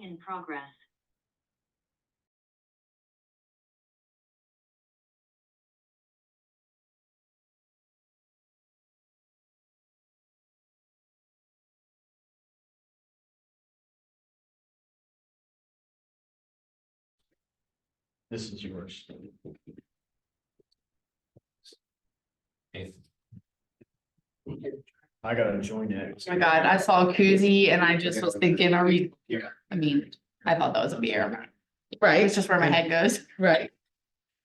In progress. This is yours. I gotta join it. Oh my God, I saw a koozie and I just was thinking, are we, I mean, I thought that was a beer. Right. It's just where my head goes. Right.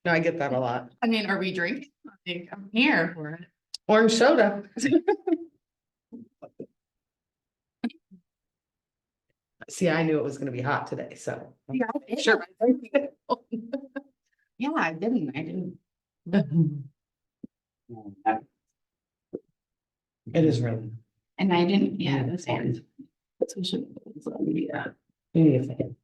No, I get that a lot. I mean, are we drinking? I think I'm here for it. Orange soda. See, I knew it was gonna be hot today, so. Yeah, Sure. Yeah, I didn't. It is really. And I didn't, yeah, that's fine. So should, yeah. You need a fan.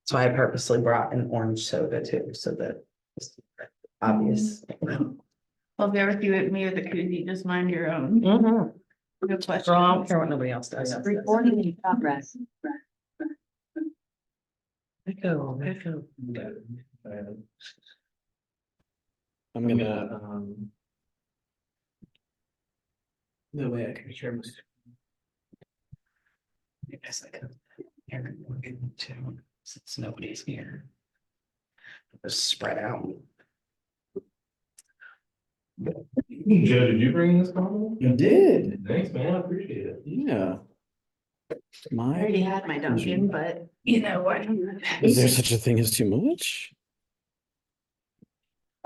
So I purposely brought an orange soda too, so that it's obvious. Well, if you ever see me with a koozie, just mind your own. Mhm. No question. Girl, I don't care what nobody else does. Recording in progress. Echo. I'm gonna, no way I can hear myself. I guess I could. Here, we'll get into, since nobody's here. Just spread out. Joe, did you bring this comment? You did, Thanks, man, I appreciate it. yeah. I My, already had my Dunkin', but you know what? is there such a thing as too much?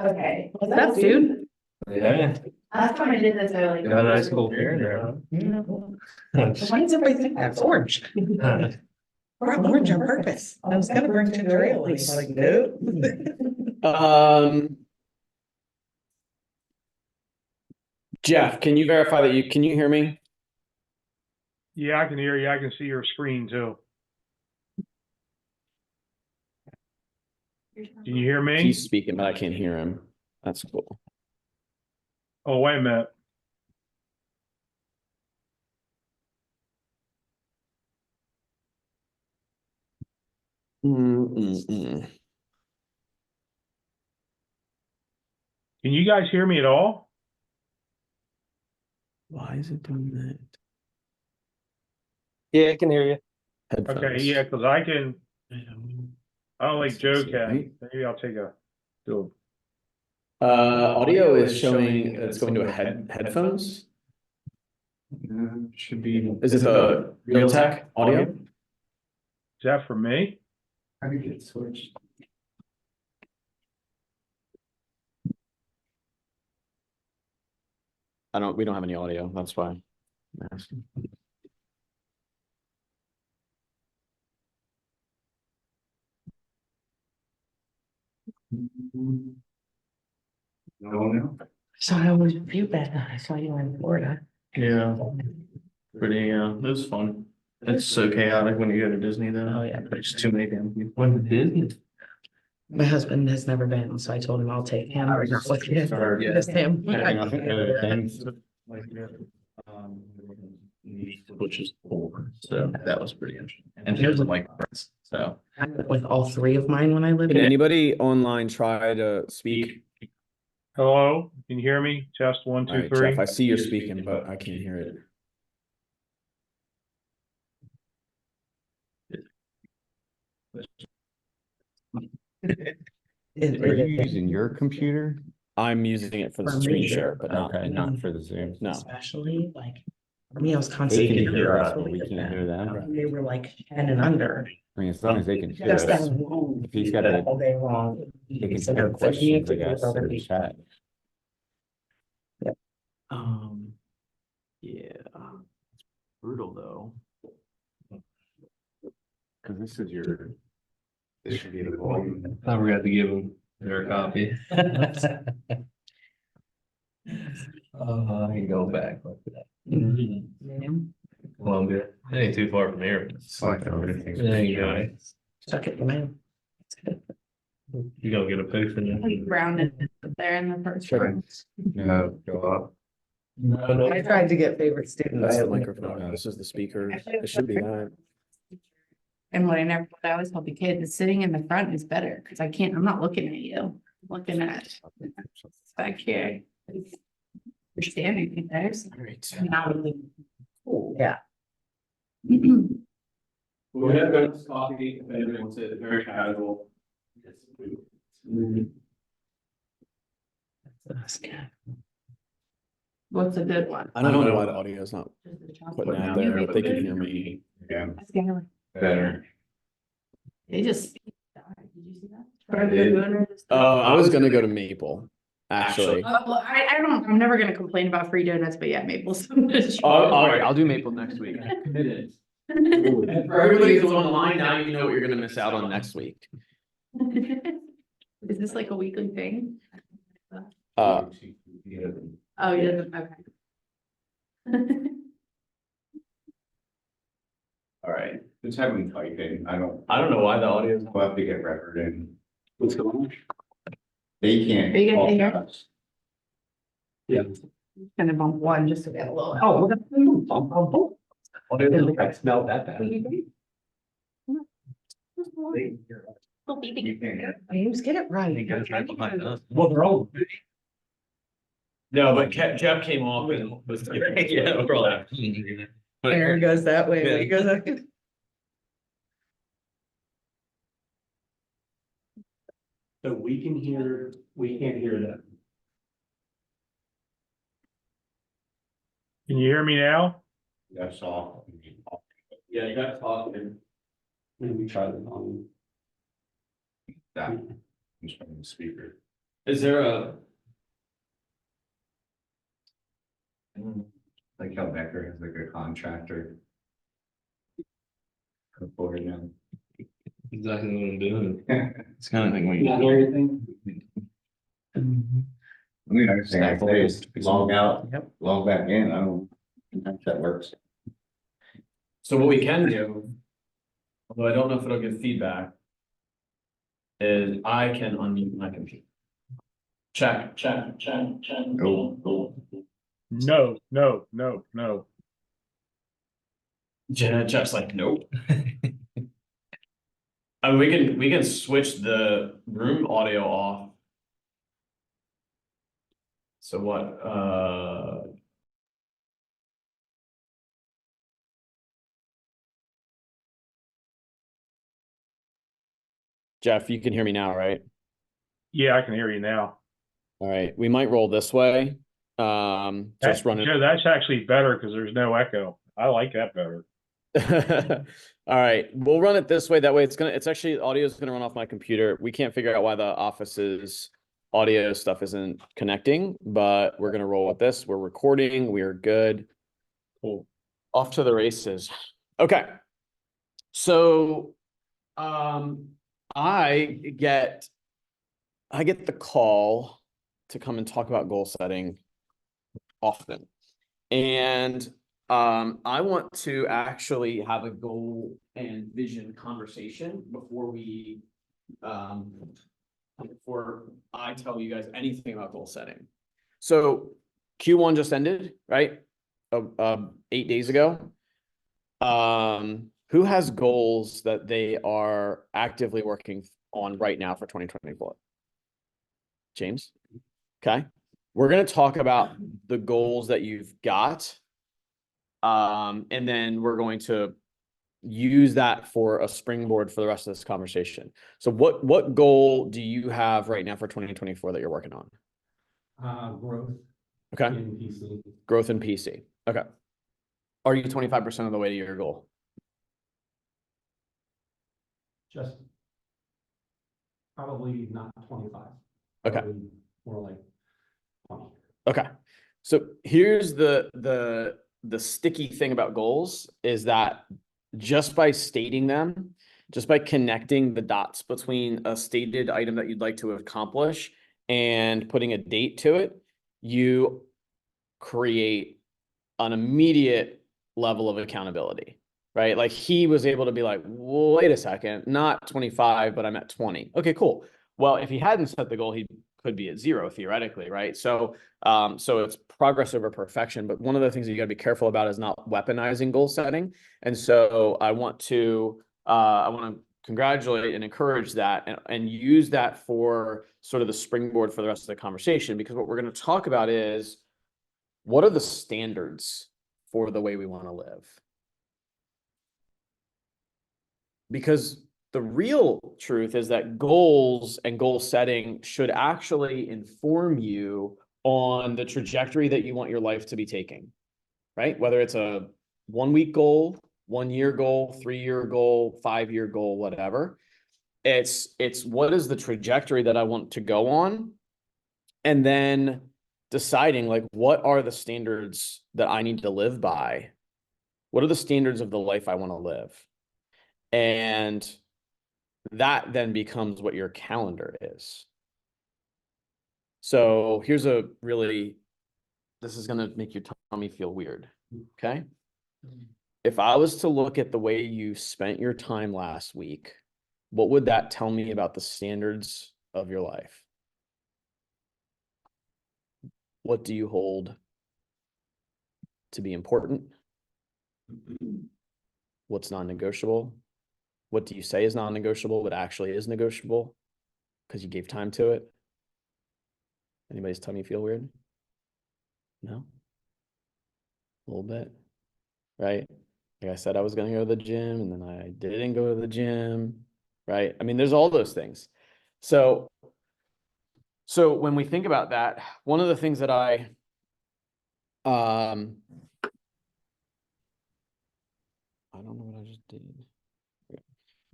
Okay. What's up, dude? Yeah. Last time I did this, I like. Got a nice cold beer in there, Why does everybody think that's orange? huh? Brought orange on purpose. I was gonna bring ginger ale, and he's like, no. Jeff, can you verify that can you hear me? Yeah, I can hear you. I can see your screen too. Can you hear me? He's speaking, but I can't hear him. That's cool. Oh, wait a minute. Mm-mm-mm. Can you guys hear me at all? Why is it doing that? Yeah, I can hear you. Okay, Headphones. yeah, because I can, I don't like Joe See, can. right? Maybe I'll take a, do Audio is showing it's going to a headphones. Should be. Is it the Realtek audio? is that for me? How do you get switched? We don't have any audio, that's why I'm asking. No. So I was you back. I saw you in Florida. Yeah. Pretty, it was fun. It's so chaotic when you go to Disney though. Oh, yeah. There's too many damn people. When Disney? My husband has never been, so I told him I'll take him. I was just With you. sorry, yeah. Just him. Which is cool. So that was pretty interesting. And she doesn't like friends, so. I went with all three of mine when I lived Can there. anybody online try to speak? Hello, can you hear me? Test one, All two, right, three. Jeff, I see you're speaking, but I can't hear it. Are you using your computer? I'm using it for the For screen me. share, but not. Okay, not for the Zoom. No. Especially like, for me, I was They constantly. can hear us, but we can't hear them. And they were like 10 and under. I mean, as long as they can hear Just that us, long. if he's got a- All day long. they can So hear it's like, questions, I you have guess, to do it or over the- chat. Yeah. Brutal though. Cause this is your. This should be the volume. I forgot to give them their copy. I can go back like that. Columbia, it ain't too far from here. It's like everything's. There you go. Suck it, man. You don't get a pay for Like that. rounded there in the first Sure. round. No, go up. I tried to get favorite student. That's I the only- microphone. This is the speaker. It should be that. And what I always tell the kids, sitting in the front is better, because I'm not looking at you, I'm looking at back here. You're standing right there. So All right. not really. Yeah. We're gonna go to coffee, if anybody wants it, very casual. What's a good one? I don't know why the audio is not Just the chocolate. putting out there, but they can hear me. Yeah, That's Gary. better. They just. Did you see that? I did. I was gonna go to Maple, actually. Well, I'm never gonna complain about free donuts, but yeah, Maple's. All right, I'll do Maple next week. Committed. And for everybody who's online, now you know what you're gonna miss out on next week. Is this like a weekly thing? Uh, Oh, he doesn't, okay. All right, just have me typing. I don't know why the audio is. we'll have to get record in. What's going on? They can't. Are you gonna talk stay to here? us. Yeah. Gonna bump one just to get a little. Oh, I smelled that bad. You can't. James, get it right. He goes right behind us. Well, they're all. No, but Jeff came off and was. Yeah, we're all out. But Aaron goes that way. Yeah. He goes that way. So we can hear, we can't hear them. Can you hear me now? That's all. Yeah, you got to talk and. Maybe try the volume. That. I'm just on the speaker. Is there a? Like how Becker has like a contractor. Come forward now. exactly what I'm doing. It's kind of thing we. anything? I mean, I say I say is log out, Yep. log back in. I don't think that works. So what we can do, although I don't know if it'll give feedback, is I can unmute my computer. Check. Oh. No, no, no, no. Jeff's like, nope. I mean, we can switch the room audio off. So what, Jeff, you can hear me now, right? Yeah, I can hear you now. All right, we might roll this way. Just run it. Joe, that's actually better because there's no echo. I like that better. All right, we'll run it this way. That way it's actually audio is gonna run off my computer. We can't figure out why the office's audio stuff isn't connecting, but we're gonna roll with this. We're recording, we are good. Cool. Off to the races. Okay. So I get the call to come and talk about goal setting often. And I want to actually have a goal and vision conversation before I tell you guys anything about goal setting. So Q1 just ended, right? 8 days ago. Who has goals that they are actively working on right now for 2024? James? Okay. We're going to talk about the goals that you've got. And then we're going to use that for a springboard for the rest of this conversation. So what goal do you have right now for 2024 that you're working on? Growth Okay. in PC. Growth in PC. Okay. Are you 25% of the way to your goal? Just probably not 25. Okay. Probably more like 20. Okay. So here's the sticky thing about goals is that just by stating them, just by connecting the dots between a stated item that you'd like to accomplish and putting a date to it, you create an immediate level of accountability. right? Like he was able to be like, well, wait a second, not 25, but I'm at 20. Okay, cool. Well, if he hadn't set the goal, he could be at 0 theoretically, right? So it's progress over perfection. But one of the things that you got to be careful about is not weaponizing goal setting. And so I want to congratulate and encourage that and use that for sort of the springboard for the rest of the conversation, because what we're going to talk about is what are the standards for the way we want to live? Because the real truth is that goals and goal setting should actually inform you on the trajectory that you want your life to be taking, right? Whether it's a 1-week goal, 1-year goal, 3-year goal, 5-year goal, whatever. It's what is the trajectory that I want to go on? And then deciding like, what are the standards that I need to live by? What are the standards of the life I want to live? And that then becomes what your calendar is. So here's this is going to make your tummy feel weird. Okay. If I was to look at the way you spent your time last week, what would that tell me about the standards of your life? What do you hold to be important? What's non-negotiable? What do you say is non-negotiable, but actually is negotiable because you gave time to it? Anybody's tummy feel weird? No? A little bit, right? Like I said, I was going to go to the gym and then I didn't go to the gym, right? I mean, there's all those things. So when we think about that, one of the things that I don't know what I just did.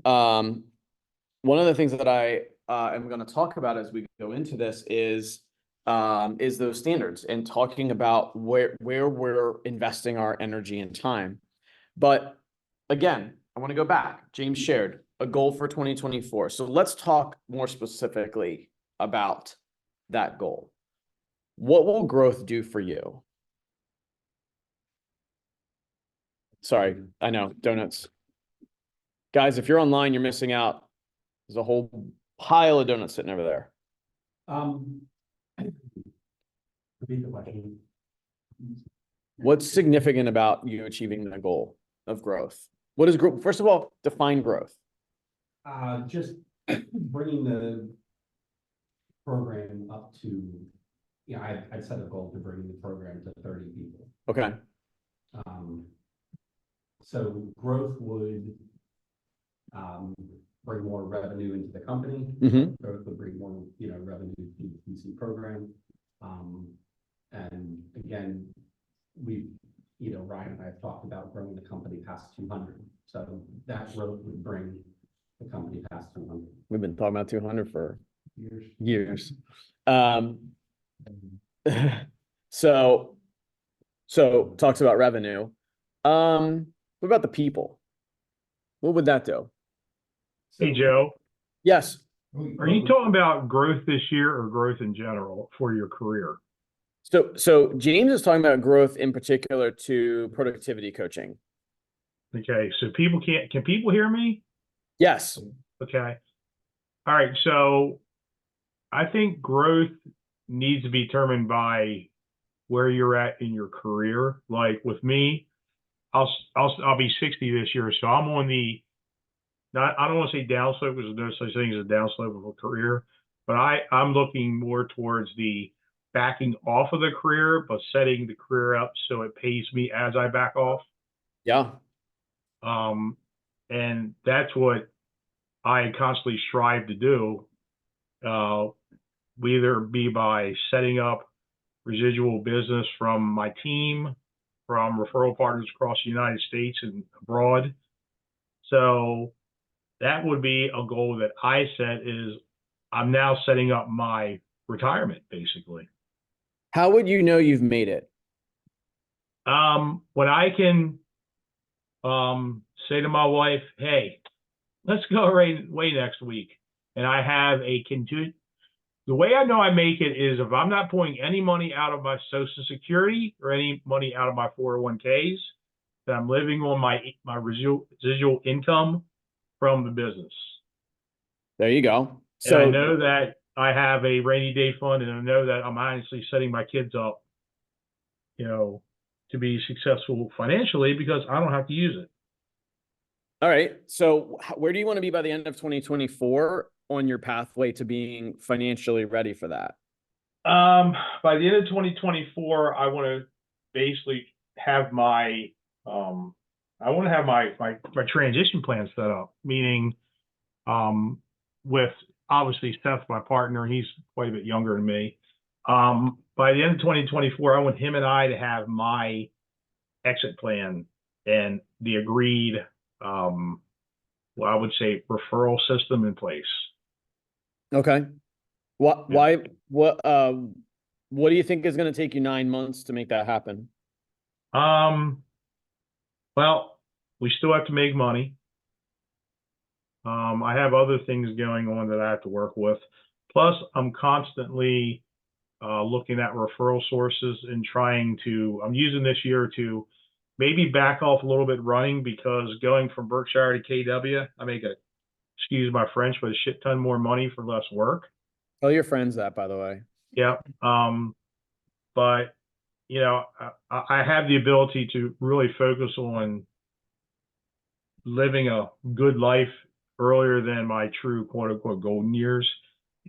One of the things that I am going to talk about as we go into this is those standards and talking about where we're investing our energy and time. But again, I want to go back. James shared a goal for 2024. So let's talk more specifically about that goal. What will growth do for you? Sorry, I know, donuts. Guys, if you're online, you're missing out. There's a whole pile of donuts sitting over there. Repeat the question. What's significant about you achieving the goal of growth? What is growth? First of all, define growth. Just bringing the program up to, I'd set a goal to bring the program to 30 people. Okay. So growth would bring more revenue into the company. Mm-hmm. Growth would bring more, revenue to the PC program. And again, Ryan and I have talked about growing the company past 200. So that growth would bring the company past 200. We've been talking about 200 for years. So talks about revenue. What about the people? What would that do? Hey, Joe, Yes. are you talking about growth this year or growth in general for your career? So James is talking about growth in particular to productivity coaching. Okay, so can people hear me? Yes. Okay. All right, so I think growth needs to be determined by where you're at in your career. Like with me, I'll be 60 this year, so I'm on the I don't want to say downslope because there's no such thing as a downslope of a career, but I'm looking more towards the backing off of the career, but setting the career up so it pays me as I back off. Yeah. And that's what I constantly strive to do. Either be by setting up residual business from my team, from referral partners across the United States and abroad. So that would be a goal that I set is I'm now setting up my retirement, basically. How would you know you've made it? When I can say to my wife, hey, let's go away next week. And I have the way I know I make it is if I'm not pulling any money out of my Social Security or any money out of my 401ks, that I'm living on my residual income from the business. There you go. And I So know that I have a rainy day fund, and I know that I'm honestly setting my kids up, to be successful financially because I don't have to use it. all right. So where do you want to be by the end of 2024 on your pathway to being financially ready for that? By the end of 2024, I want to basically have my transition plan set up, meaning with obviously Seth, my partner, he's quite a bit younger than me. By the end of 2024, I want him and I to have my exit plan and the agreed, well, I would say referral system in place. Okay. Why, what do you think is going to take you 9 months to make that happen? Well, we still have to make money. I have other things going on that I have to work with. Plus, I'm constantly looking at referral sources and I'm using this year to maybe back off a little bit running, because going from Berkshire to KW, I make excuse my French, but a shit ton more money for less work. Tell your friends that, by the way. Yeah. But I have the ability to really focus on living a good life earlier than my true quote unquote golden years.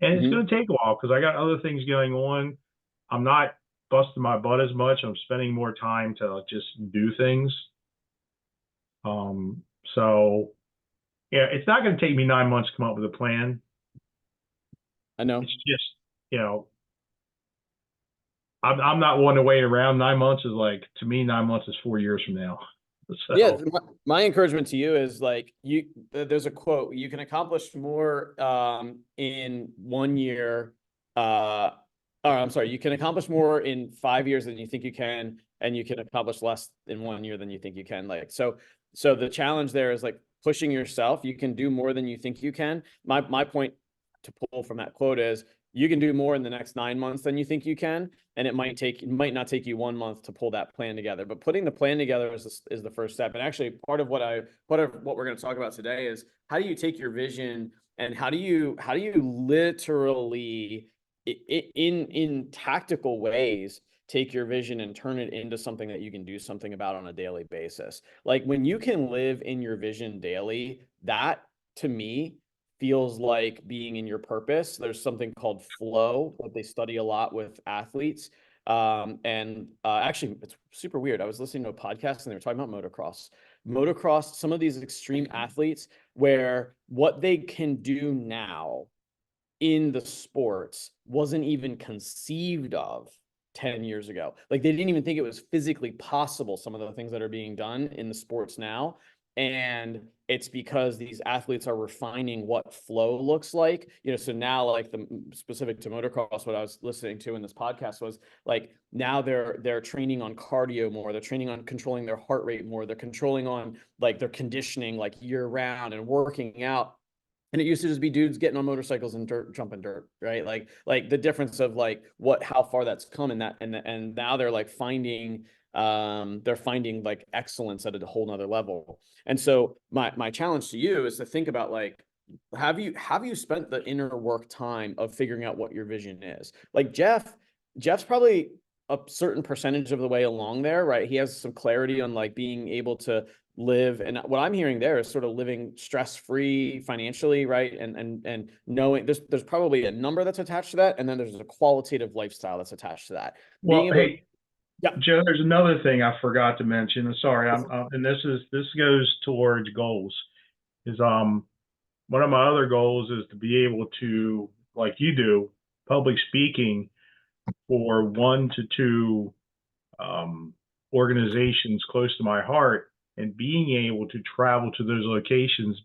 And it's going to take a while because I got other things going on. I'm not busting my butt as much. I'm spending more time to just do things. So yeah, it's not going to take me 9 months to come up with a plan. I know. It's just, I'm not one to wait around. 9 months is to me, 9 months is 4 years from now. So. Yeah, my encouragement to you is there's a quote, you can accomplish more in 1 year, you can accomplish more in 5 years than you think you can, and you can accomplish less in 1 year than you think you can. So the challenge there is pushing yourself. You can do more than you think you can. My point to pull from that quote is you can do more in the next 9 months than you think you can. And it might not take you 1 month to pull that plan together, but putting the plan together is the first step. And actually part of what we're going to talk about today is how do you take your vision and how do you literally in tactical ways take your vision and turn it into something that you can do something about on a daily basis. When you can live in your vision daily, that to me feels like being in your purpose. There's something called flow that they study a lot with athletes. Actually, it's super weird. I was listening to a podcast and they were talking about motocross, some of these extreme athletes where what they can do now in the sports wasn't even conceived of 10 years ago. They didn't even think it was physically possible, some of the things that are being done in the sports now. And it's because these athletes are refining what flow looks like, so now the specific to motocross, what I was listening to in this podcast was now they're training on cardio more. They're training on controlling their heart rate more. They're controlling on their conditioning year round and working out. And it used to just be dudes getting on motorcycles and jumping dirt, right? The difference of how far that's come in that, and now they're finding excellence at a whole nother level. And so my challenge to you is to think about have you spent the inner work time of figuring out what your vision is? Jeff's probably a certain percentage of the way along there, right? He has some clarity on being able to live, and what I'm hearing there is sort of living stress-free financially, right? And knowing there's probably a number that's attached to that, and then there's a qualitative lifestyle that's attached to that. Well, hey, yeah, Joe, there's another thing I forgot to mention. Sorry, and this goes towards goals. Is one of my other goals is to be able to, like you do, public speaking for 1 to 2 organizations close to my heart, and being able to travel to those locations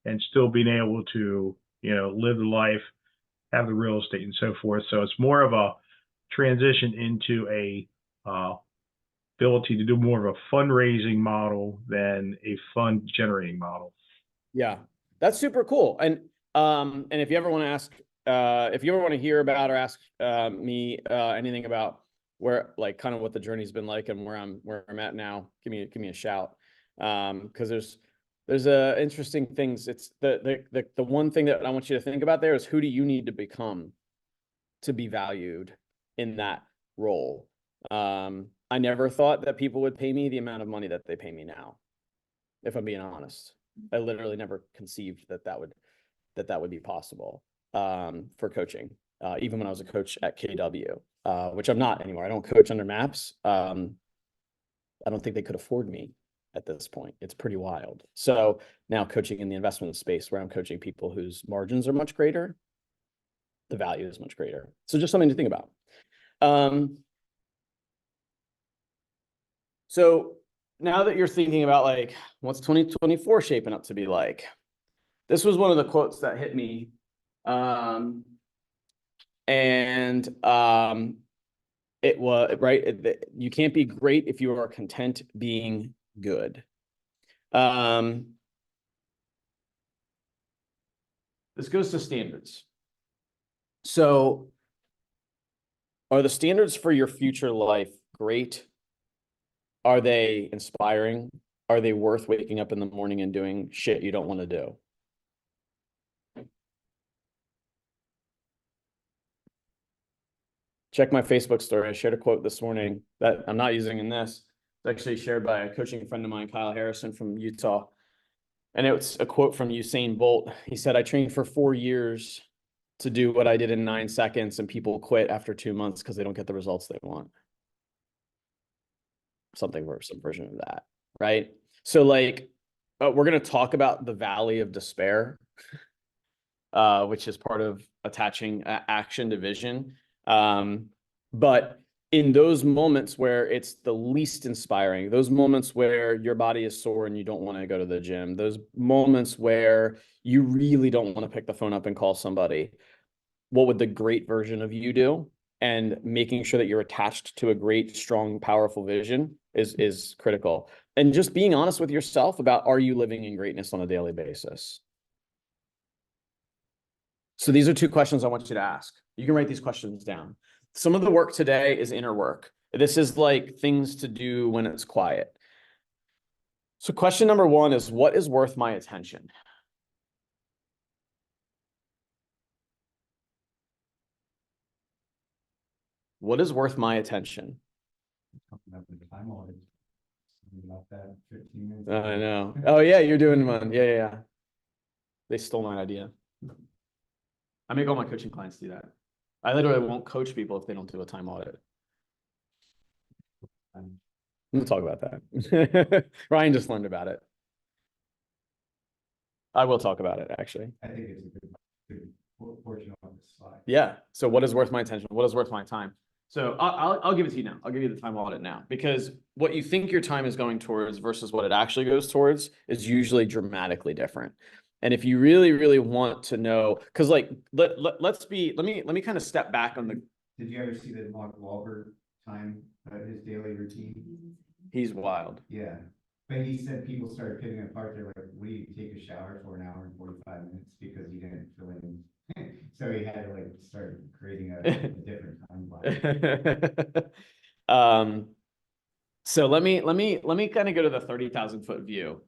and still being able to, live the life, have the real estate and so forth. So it's more of a transition into a ability to do more of a fundraising model than a fund generating model. Yeah, that's super cool. And if you ever want to ask, if you ever want to hear about or ask me anything about where like kind of what the journey's been like and where I'm at now, give me a shout. Because there's interesting things. It's the one thing that I want you to think about there is, who do you need to become to be valued in that role? I never thought that people would pay me the amount of money that they pay me now, if I'm being honest. I literally never conceived that would be possible for coaching. Even when I was a coach at KW, which I'm not anymore. I don't coach under MAPS. I don't think they could afford me at this point. It's pretty wild. So now coaching in the investment space, where I'm coaching people whose margins are much greater, the value is much greater. So just something to think about. So now that you're thinking about like, what's 2024 shaping up to be like? This was one of the quotes that hit me. It was right. You can't be great if you are content being good. This goes to standards. So are the standards for your future life great? Are they inspiring? Are they worth waking up in the morning and doing shit you don't want to do? Check my Facebook story. I shared a quote this morning that I'm not using in this. It's actually shared by a coaching friend of mine, Kyle Harrison from Utah. And it's a quote from Usain Bolt. He said, "I trained for 4 years to do what I did in 9 seconds, and people quit after 2 months because they don't get the results they want." Some version of that, right? So like, we're going to talk about the valley of despair, which is part of attaching action to vision. But in those moments where it's the least inspiring, those moments where your body is sore and you don't want to go to the gym, those moments where you really don't want to pick the phone up and call somebody, what would the great version of you do? And making sure that you're attached to a great, strong, powerful vision is critical. And just being honest with yourself about, are you living in greatness on a daily basis? So these are 2 questions I want you to ask. You can write these questions down. Some of the work today is inner work. This is like things to do when it's quiet. So question number 1 is, what is worth my attention? What is worth my attention? I know. Oh yeah, you're doing one. Yeah. They stole my idea. I make all my coaching clients do that. I literally won't coach people if they don't do a time audit. We'll talk about that. Ryan just learned about it. I will talk about it, actually. I think it's a good portion of the slide. Yeah. So what is worth my attention? What is worth my time? So I'll give it to you now. I'll give you the time audit now, because what you think your time is going towards versus what it actually goes towards is usually dramatically different. And if you really, really want to know, because like, let me kind of step back on the. Did you ever see the Mark Wahlberg time, his daily routine? He's wild. Yeah. But he said people started picking it apart. They're like, "What do you take a shower for an hour and 45 minutes?" Because you didn't fill in. So he had to like start creating a different time block. So let me kind of go to the 30,000 foot view.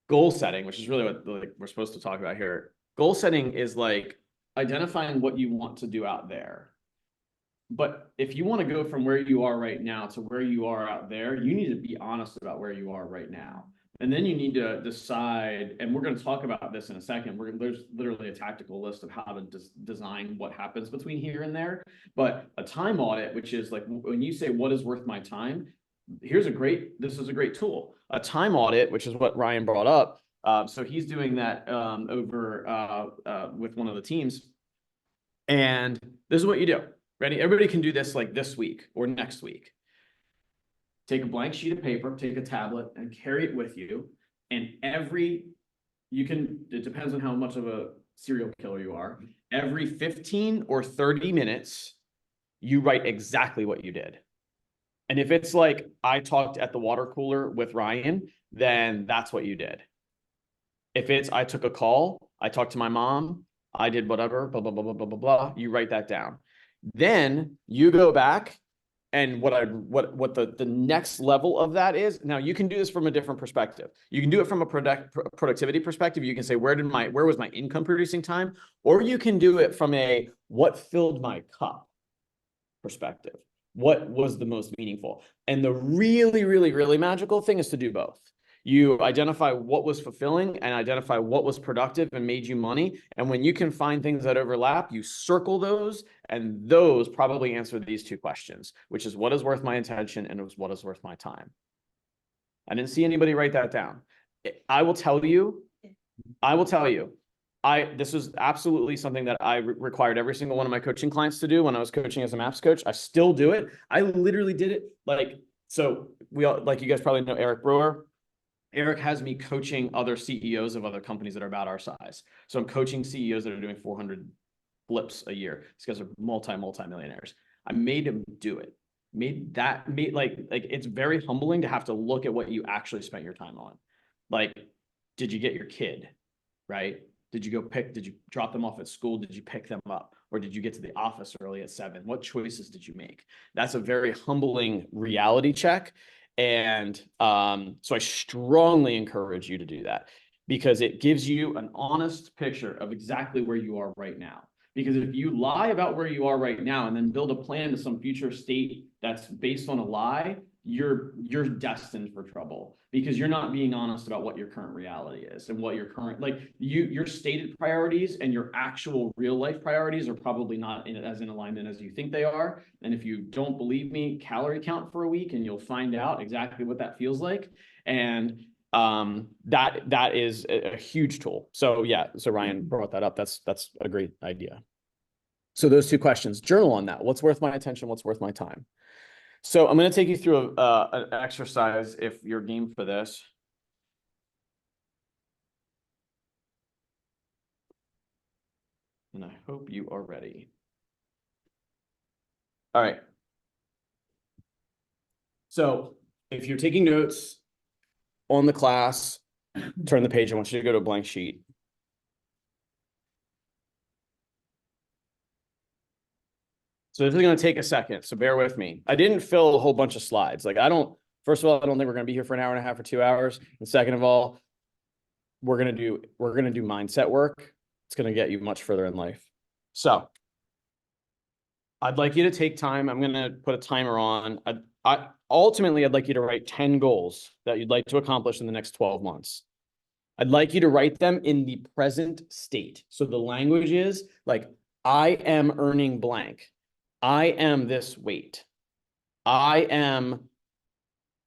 Goal setting, which is really what we're supposed to talk about here. Goal setting is like identifying what you want to do out there. But if you want to go from where you are right now to where you are out there, you need to be honest about where you are right now. And then you need to decide, and we're going to talk about this in a second. There's literally a tactical list of how to design what happens between here and there. But a time audit, which is like when you say, what is worth my time? This is a great tool. A time audit, which is what Ryan brought up. So he's doing that over with one of the teams. And this is what you do. Ready? Everybody can do this like this week or next week. Take a blank sheet of paper, take a tablet, and carry it with you. And it depends on how much of a serial killer you are. Every 15 or 30 minutes, you write exactly what you did. And if it's like, I talked at the water cooler with Ryan, then that's what you did. If it's, I took a call, I talked to my mom, I did whatever, blah, blah, blah, blah, blah, blah, blah, you write that down. Then you go back And what the next level of that is, now you can do this from a different perspective. You can do it from a productivity perspective. You can say, where was my income producing time? Or you can do it from a what filled my cup perspective. What was the most meaningful? And the really, really, really magical thing is to do both. You identify what was fulfilling and identify what was productive and made you money. And when you can find things that overlap, you circle those, and those probably answer these two questions, which is what is worth my attention and what is worth my time. I didn't see anybody write that down. I will tell you, this was absolutely something that I required every single one of my coaching clients to do when I was coaching as a MAPS coach. I still do it. I literally did it. So we all, like you guys probably know Eric Brewer. Eric has me coaching other CEOs of other companies that are about our size. So I'm coaching CEOs that are doing 400 flips a year. These guys are multi-millionaires. I made him do it. It's very humbling to have to look at what you actually spent your time on. Like, did you get your kid, right? Did you drop them off at school? Did you pick them up? Or did you get to the office early at 7? What choices did you make? That's a very humbling reality check. And so I strongly encourage you to do that, because it gives you an honest picture of exactly where you are right now. Because if you lie about where you are right now and then build a plan to some future state that's based on a lie, you're destined for trouble, because you're not being honest about what your current reality is and what your current, your stated priorities and your actual real life priorities are probably not as in alignment as you think they are. And if you don't believe me, calorie count for a week and you'll find out exactly what that feels like. And that is a huge tool. So yeah, so Ryan brought that up. That's a great idea. So those two questions, journal on that. What's worth my attention? What's worth my time? So I'm going to take you through an exercise if you're game for this. And I hope you are ready. All right. So if you're taking notes on the class, turn the page. I want you to go to a blank sheet. So this is going to take a second, so bear with me. I didn't fill a whole bunch of slides. First of all, I don't think we're going to be here for an hour and a half or 2 hours. And second of all, we're going to do mindset work. It's going to get you much further in life. So I'd like you to take time. I'm going to put a timer on. Ultimately, I'd like you to write 10 goals that you'd like to accomplish in the next 12 months. I'd like you to write them in the present state. So the language is like, I am earning blank. I am this weight. I am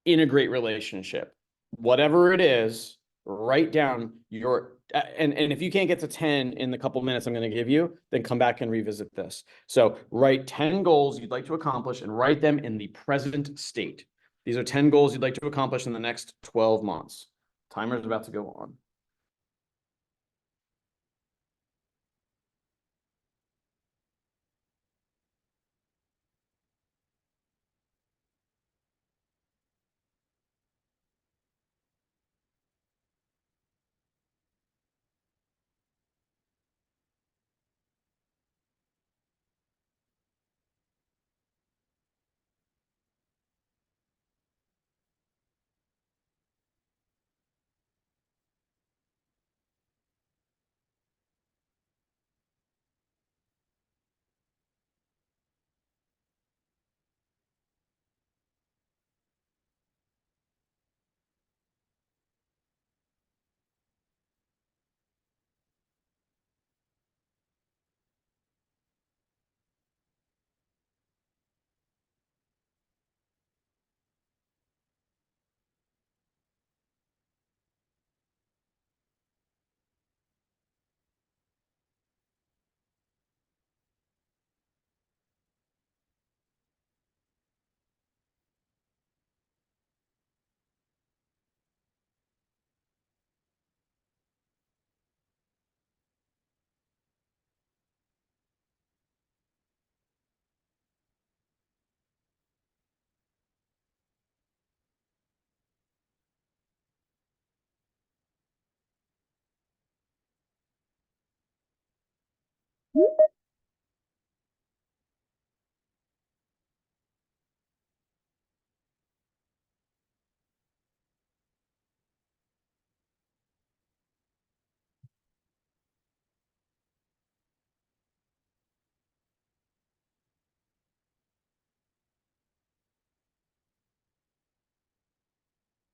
in a great relationship. Whatever it is, write down and if you can't get to 10 in the couple minutes I'm going to give you, then come back and revisit this. So write 10 goals you'd like to accomplish and write them in the present state. These are 10 goals you'd like to accomplish in the next 12 months. Timer is about to go on.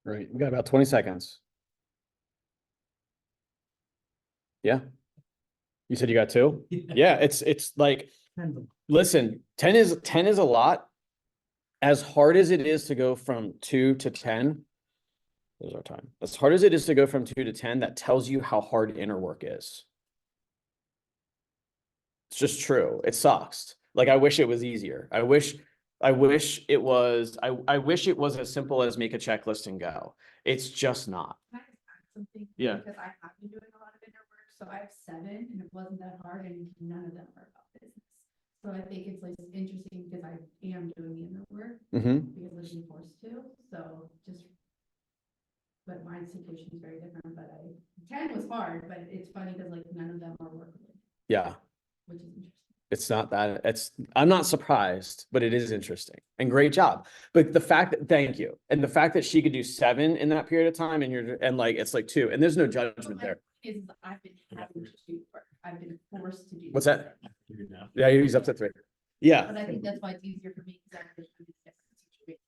Right. We got about 20 seconds. Yeah. You said you got two? Yeah, it's like, listen, 10 is a lot. As hard as it is to go from 2 to 10, there's our time. As hard as it is to go from 2 to 10, that tells you how hard inner work is. It's just true. It sucks. Like, I wish it was easier. I wish it was, I wish it was as simple as make a checklist and go. It's just not. Can I just add something? Yeah. Because I have been doing a lot of inner work, so I have 7 and it wasn't that hard and none of them are about business. So I think it's like interesting because I am doing the inner work Mm-hmm. because I've been forced to, so just. But my situation is very different, but 10 was hard, but it's funny because like none of them are workable, Yeah. which is interesting. It's not that I'm not surprised, but it is interesting and great job. But the fact that, thank you. And the fact that she could do 7 in that period of time and like, it's like 2 and there's no judgment there. Is I've been having to do work. I've been forced to do. What's that? work. Yeah, he's up to 3. Yeah, But I think that's why it's easier for me because I've been in different situations.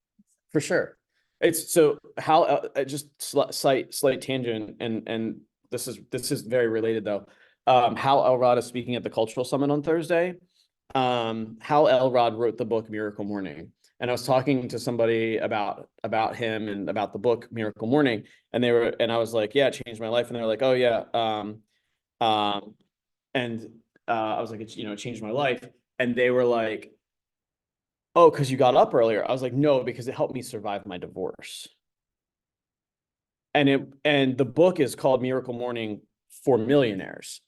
for sure. It's so how just slight tangent and this is very related though. Hal Elrod is speaking at the Cultural Summit on Thursday. Hal Elrod wrote the book Miracle Morning, and I was talking to somebody about him and about the book Miracle Morning, and I was like, yeah, it changed my life, and they were like, oh yeah, and I was like, it changed my life, and they were like, oh, because you got up earlier. I was like, no, because it helped me survive my divorce. And the book is called Miracle Morning for Millionaires.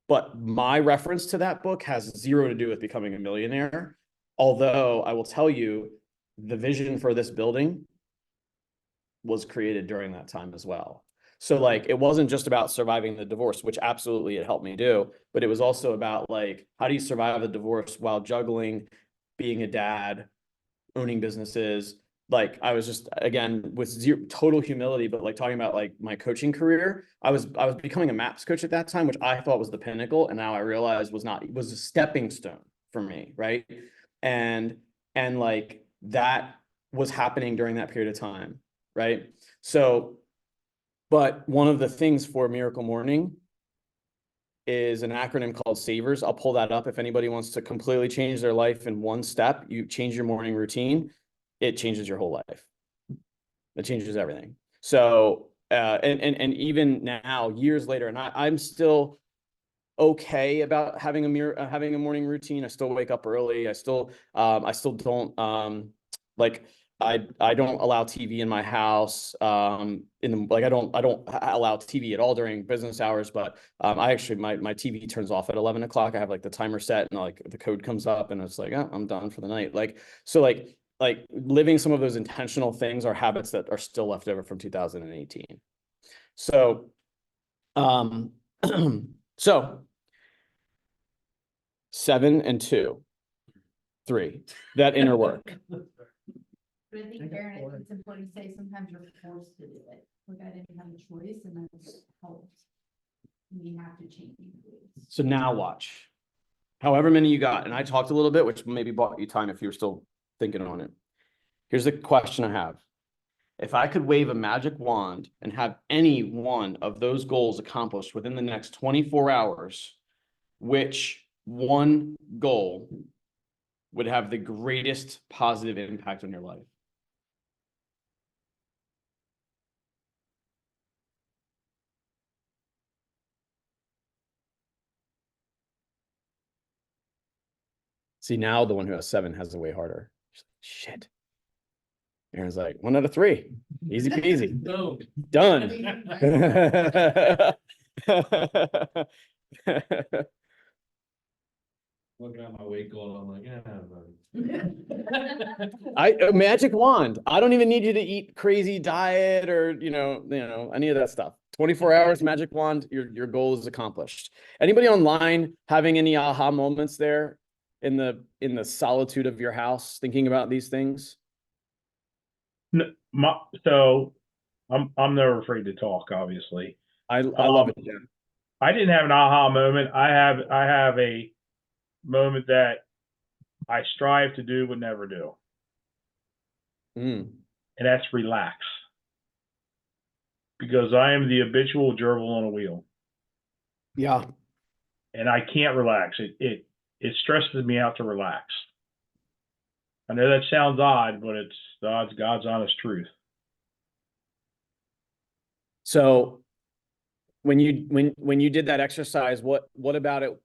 But my reference to that book has 0 to do with becoming a millionaire. Although I will tell you, the vision for this building was created during that time as well. So like, it wasn't just about surviving the divorce, which absolutely it helped me do, but it was also about like, how do you survive a divorce while juggling being a dad, owning businesses? Like, I was just, again, with total humility, but like talking about like my coaching career, I was becoming a MAPS coach at that time, which I thought was the pinnacle. And now I realized was a stepping stone for me. Right. And like that was happening during that period of time. Right. So, but one of the things for Miracle Morning is an acronym called SAVERS. I'll pull that up if anybody wants to completely change their life in one step. You change your morning routine, it changes your whole life. It changes everything. So, and even now, years later, and I'm still okay about having a morning routine. I still wake up early. I still don't like I don't allow TV in my house. I don't allow TV at all during business hours, but I actually my TV turns off at 11 o'clock. I have like the timer set and like the code comes up and it's like, oh, I'm done for the night. Like, so like living some of those intentional things are habits that are still left over from 2018. So, so 7 and 2, 3, that inner work. But I think, Aaron, it's important to say sometimes you're forced to do it. Like I didn't have a choice and that's helped. You have to change. So now watch. However many you got, and I talked a little bit, which maybe bought you time if you were still thinking on it. Here's the question I have. If I could wave a magic wand and have any one of those goals accomplished within the next 24 hours, which one goal would have the greatest positive impact on your life? See, now the one who has 7 has it way harder. Shit. Aaron's like, 1 out of 3. Easy peasy. No. Done. Looking at my weight goal, I'm like, yeah. A magic wand. I don't even need you to eat crazy diet or, any of that stuff. 24 hours, magic wand, your goal is accomplished. Anybody online having any aha moments there in the solitude of your house, thinking about these things? So I'm never afraid to talk, obviously. I love it. Yeah. I didn't have an aha moment. I have a moment that I strive to do but never do. Mm. And that's relax. because I am the habitual gerbil on a wheel Yeah. and I can't relax. It stresses me out to relax. I know that sounds odd, but it's God's honest truth. So when you did that exercise, what about it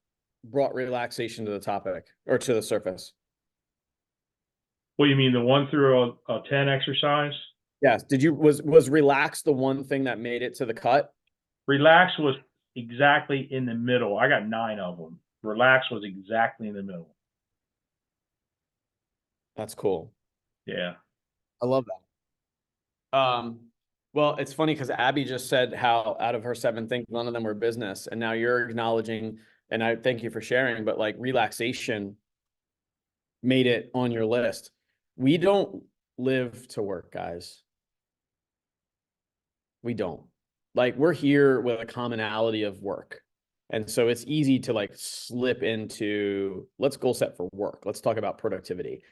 brought relaxation to the topic or to the surface? What do you mean, the 1 through a 10 exercise? Yes. Was relax the one thing that made it to the cut? Relax was exactly in the middle. I got 9 of them. Relax was exactly in the middle. That's cool. Yeah. I love that. Well, it's funny because Abby just said how out of her 7 things, none of them were business. And now you're acknowledging, and I thank you for sharing, but like relaxation made it on your list. We don't live to work, guys. We don't. Like we're here with a commonality of work. And so it's easy to like slip into, let's goal set for work. Let's talk about productivity.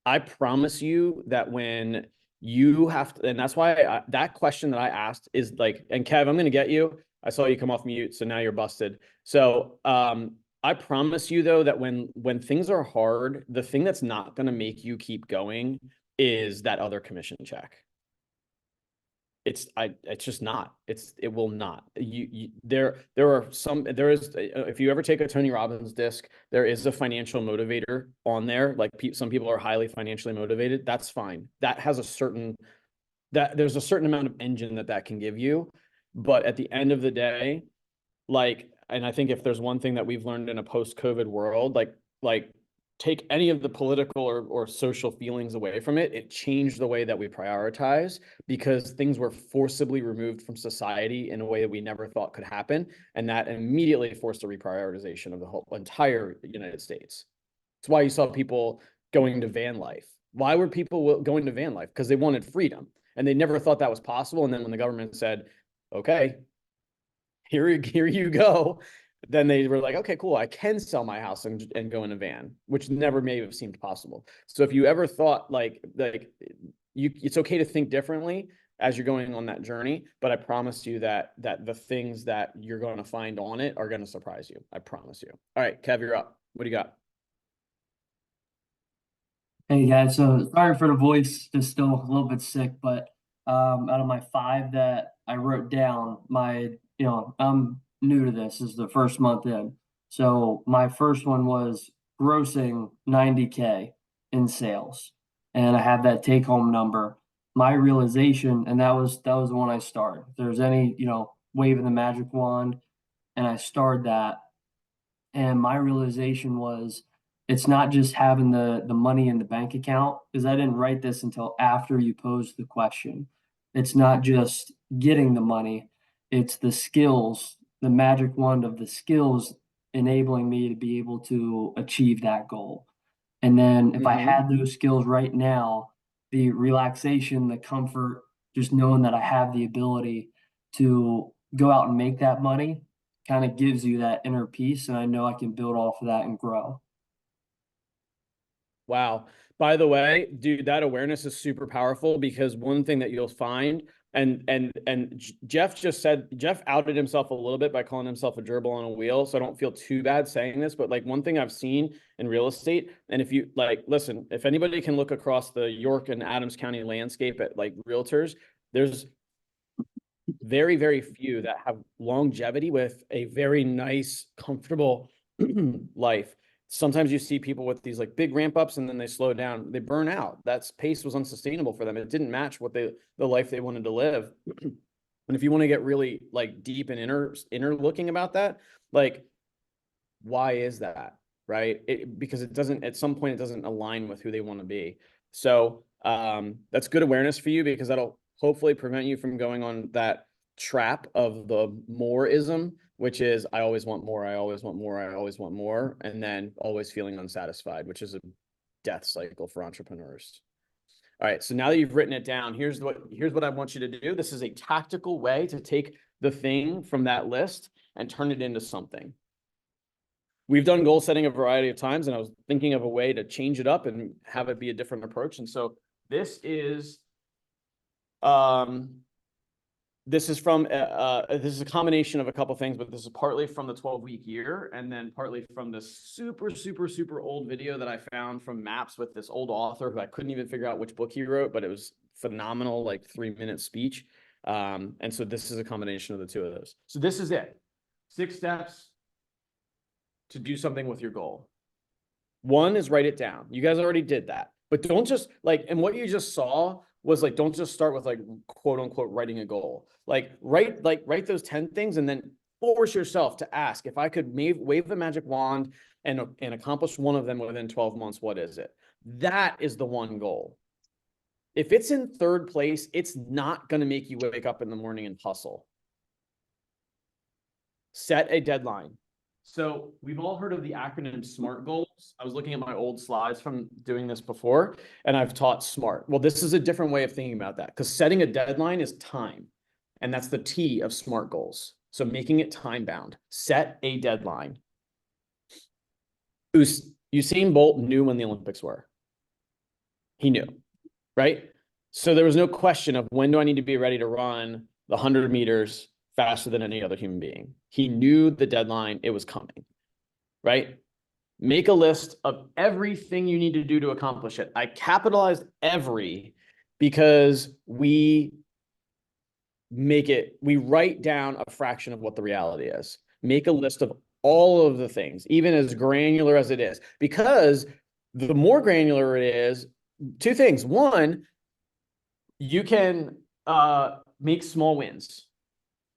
I promise you that when you have to, and that's why that question that I asked is like, and Kev, I'm going to get you. I saw you come off mute, so now you're busted. So I promise you though, that when things are hard, the thing that's not going to make you keep going is that other commission check. It's just not. It will not. There is, if you ever take a Tony Robbins disc, there is a financial motivator on there. Like some people are highly financially motivated. That's fine. That has there's a certain amount of engine that can give you. But at the end of the day, like, and I think if there's one thing that we've learned in a post-COVID world, like take any of the political or social feelings away from it, it changed the way that we prioritize because things were forcibly removed from society in a way that we never thought could happen. And that immediately forced a reprioritization of the whole entire United States. It's why you saw people going to van life. Why were people going to van life? Because they wanted freedom and they never thought that was possible. And then when the government said, okay, here you go, then they were like, okay, cool, I can sell my house and go in a van, which never may have seemed possible. So if you ever thought like it's okay to think differently as you're going on that journey, but I promise you that the things that you're going to find on it are going to surprise you. I promise you. All right, Kev, you're up. What do you got? Hey guys, so sorry for the voice, just still a little bit sick, but out of my 5 that I wrote down, I'm new to this is the first month in. So my first one was grossing 90K in sales. And I have that take home number. My realization, and that was the one I started. If there's any, waving the magic wand, and I started that. And my realization was it's not just having the money in the bank account, because I didn't write this until after you posed the question. It's not just getting the money, it's the skills, the magic wand of the skills enabling me to be able to achieve that goal. And then if I had those skills right now, the relaxation, the comfort, just knowing that I have the ability to go out and make that money kind of gives you that inner peace. And I know I can build off of that and grow. Wow. By the way, dude, that awareness is super powerful because one thing that you'll find, and Jeff outed himself a little bit by calling himself a gerbil on a wheel. So I don't feel too bad saying this, but like one thing I've seen in real estate, and if you like, listen, if anybody can look across the York and Adams County landscape at like realtors, there's very, very few that have longevity with a very nice, comfortable life. Sometimes you see people with these like big ramp ups and then they slow down, they burn out. That pace was unsustainable for them. It didn't match what the life they wanted to live. And if you want to get really like deep and inner looking about that, like, why is that? Right? Because it doesn't, at some point, it doesn't align with who they want to be. So that's good awareness for you because that'll hopefully prevent you from going on that trap of the more-ism, which is I always want more, I always want more, I always want more, and then always feeling unsatisfied, which is a death cycle for entrepreneurs. All right, so now that you've written it down, here's what I want you to do. This is a tactical way to take the thing from that list and turn it into something. We've done goal setting a variety of times, and I was thinking of a way to change it up and have it be a different approach. And so this is this is from, this is a combination of a couple things, but this is partly from the 12-week year and then partly from this super old video that I found from Maps with this old author who I couldn't even figure out which book he wrote, but it was phenomenal, like 3-minute speech. And so this is a combination of the two of those. So this is it. 6 steps to do something with your goal. 1 is write it down. You guys already did that, but don't just like, and what you just saw was like, don't just start with like quote unquote writing a goal. Like write those 10 things and then force yourself to ask, if I could wave the magic wand and accomplish one of them within 12 months, what is it? That is the one goal. If it's in 3rd place, it's not going to make you wake up in the morning and hustle. Set a deadline. So we've all heard of the acronym SMART goals. I was looking at my old slides from doing this before, and I've taught SMART. Well, this is a different way of thinking about that, because setting a deadline is time. And that's the T of SMART goals. So making it time bound. Set a deadline. Usain Bolt knew when the Olympics were. He knew, right? So there was no question of when do I need to be ready to run the 100 meters faster than any other human being. He knew the deadline, it was coming, right? Make a list of everything you need to do to accomplish it. I capitalized every because we write down a fraction of what the reality is. Make a list of all of the things, even as granular as it is, because the more granular it is, 2 things. 1, you can make small wins.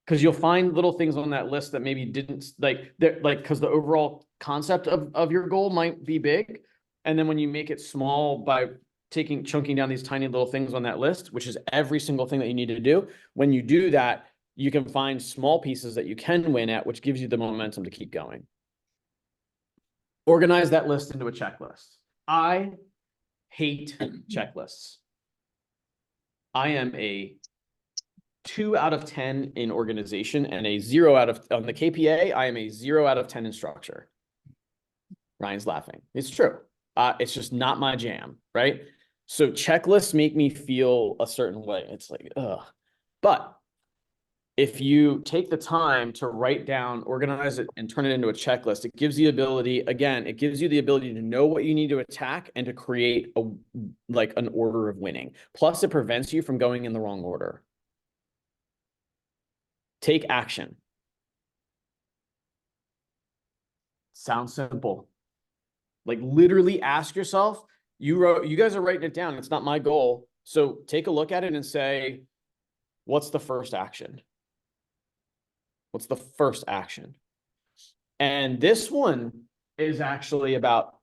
Because you'll find little things on that list that maybe didn't because the overall concept of your goal might be big. And then when you make it small by chunking down these tiny little things on that list, which is every single thing that you need to do, when you do that, you can find small pieces that you can win at, which gives you the momentum to keep going. Organize that list into a checklist. I hate checklists. I am a 2 out of 10 in organization and a 0 out of, on the KPA, I am a 0 out of 10 in structure. Ryan's laughing. It's true. It's just not my jam, right? So checklists make me feel a certain way. It's like, ugh. But if you take the time to write down, organize it, and turn it into a checklist, it gives you the ability, again, it gives you the ability to know what you need to attack and to create an order of winning. Plus, it prevents you from going in the wrong order. Take action. Sounds simple. Like literally ask yourself, you guys are writing it down. It's not my goal. So take a look at it and say, what's the first action? What's the first action? And this one is actually about,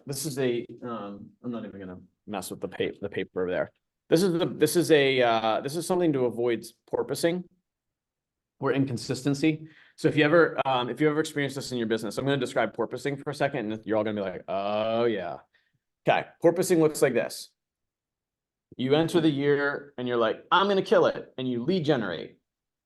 this is a, I'm not even gonna mess with the paper over there. This is something to avoid porpoising or inconsistency. So if you ever experienced this in your business, I'm going to describe porpoising for a second, and you're all going to be like, oh yeah. Okay, porpoising looks like this. You enter the year and you're like, I'm going to kill it. And you lead generate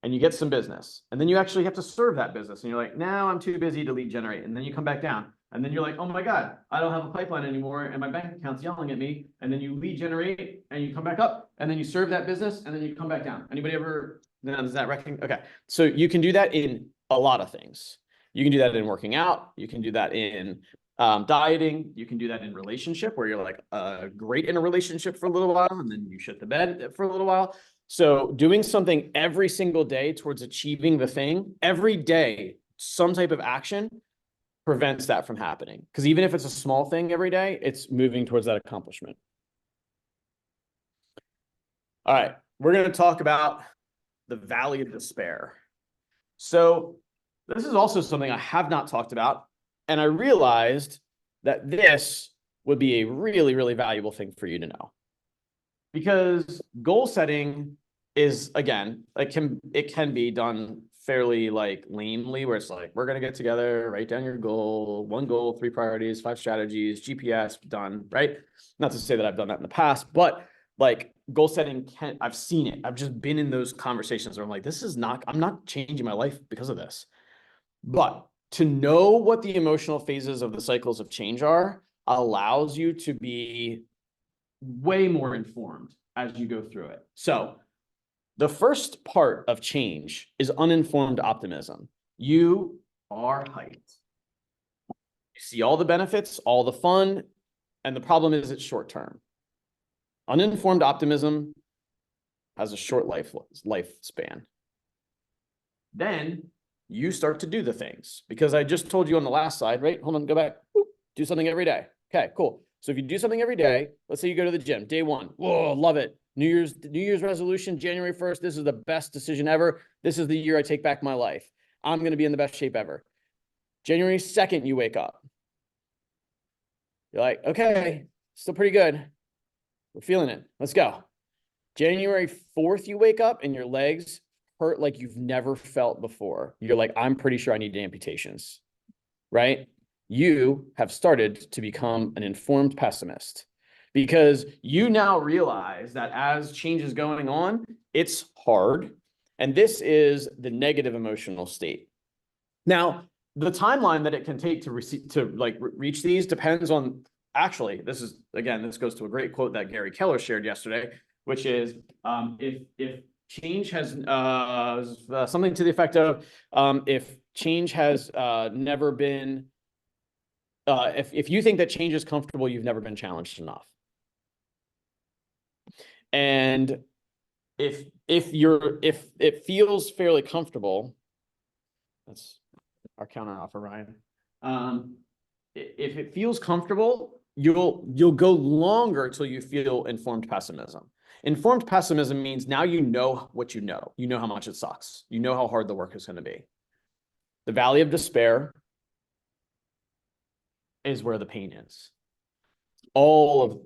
and you get some business. And then you actually have to serve that business. And you're like, now I'm too busy to lead generate. And then you come back down. And then you're like, oh my God, I don't have a pipeline anymore. And my bank account's yelling at me. And then you lead generate and you come back up. And then you serve that business. And then you come back down. Anybody ever, does that reckon? Okay. So you can do that in a lot of things. You can do that in working out. You can do that in dieting. You can do that in relationship where you're like great in a relationship for a little while and then you shit the bed for a little while. So doing something every single day towards achieving the thing, every day, some type of action prevents that from happening. Because even if it's a small thing every day, it's moving towards that accomplishment. All right, we're going to talk about the valley of despair. So this is also something I have not talked about. And I realized that this would be a really, really valuable thing for you to know. Because goal setting is, again, it can be done fairly like lamely, where it's like, we're going to get together, write down your goal, 1 goal, 3 priorities, 5 strategies, GPS, done, right? Not to say that I've done that in the past, but like goal setting I've seen it. I've just been in those conversations where I'm like, I'm not changing my life because of this. But to know what the emotional phases of the cycles of change are allows you to be way more informed as you go through it. So The first part of change is uninformed optimism. You are hyped. You see all the benefits, all the fun, and the problem is it's short term. Uninformed optimism has a short lifespan. Then you start to do the things, because I just told you on the last slide, right? Hold on, go back. Boop. Do something every day. Okay, cool. So if you do something every day, let's say you go to the gym, day one. Whoa, love it. New Year's resolution, January 1st. This is the best decision ever. This is the year I take back my life. I'm going to be in the best shape ever. January 2nd, you wake up. You're like, okay, still pretty good. We're feeling it. Let's go. January 4th, you wake up and your legs hurt like you've never felt before. You're like, I'm pretty sure I need amputations, right? You have started to become an informed pessimist, because you now realize that as change is going on, it's hard. And this is the negative emotional state. Now, the timeline that it can take to reach these depends on, actually, this goes to a great quote that Gary Keller shared yesterday, which is, if change has something to the effect of, if change has never been, if you think that change is comfortable, you've never been challenged enough. And if it feels fairly comfortable, that's our counter offer, Ryan. If it feels comfortable, you'll go longer till you feel informed pessimism. Informed pessimism means now you know what you know. You know how much it sucks. You know how hard the work is going to be. The valley of despair is where the pain is. All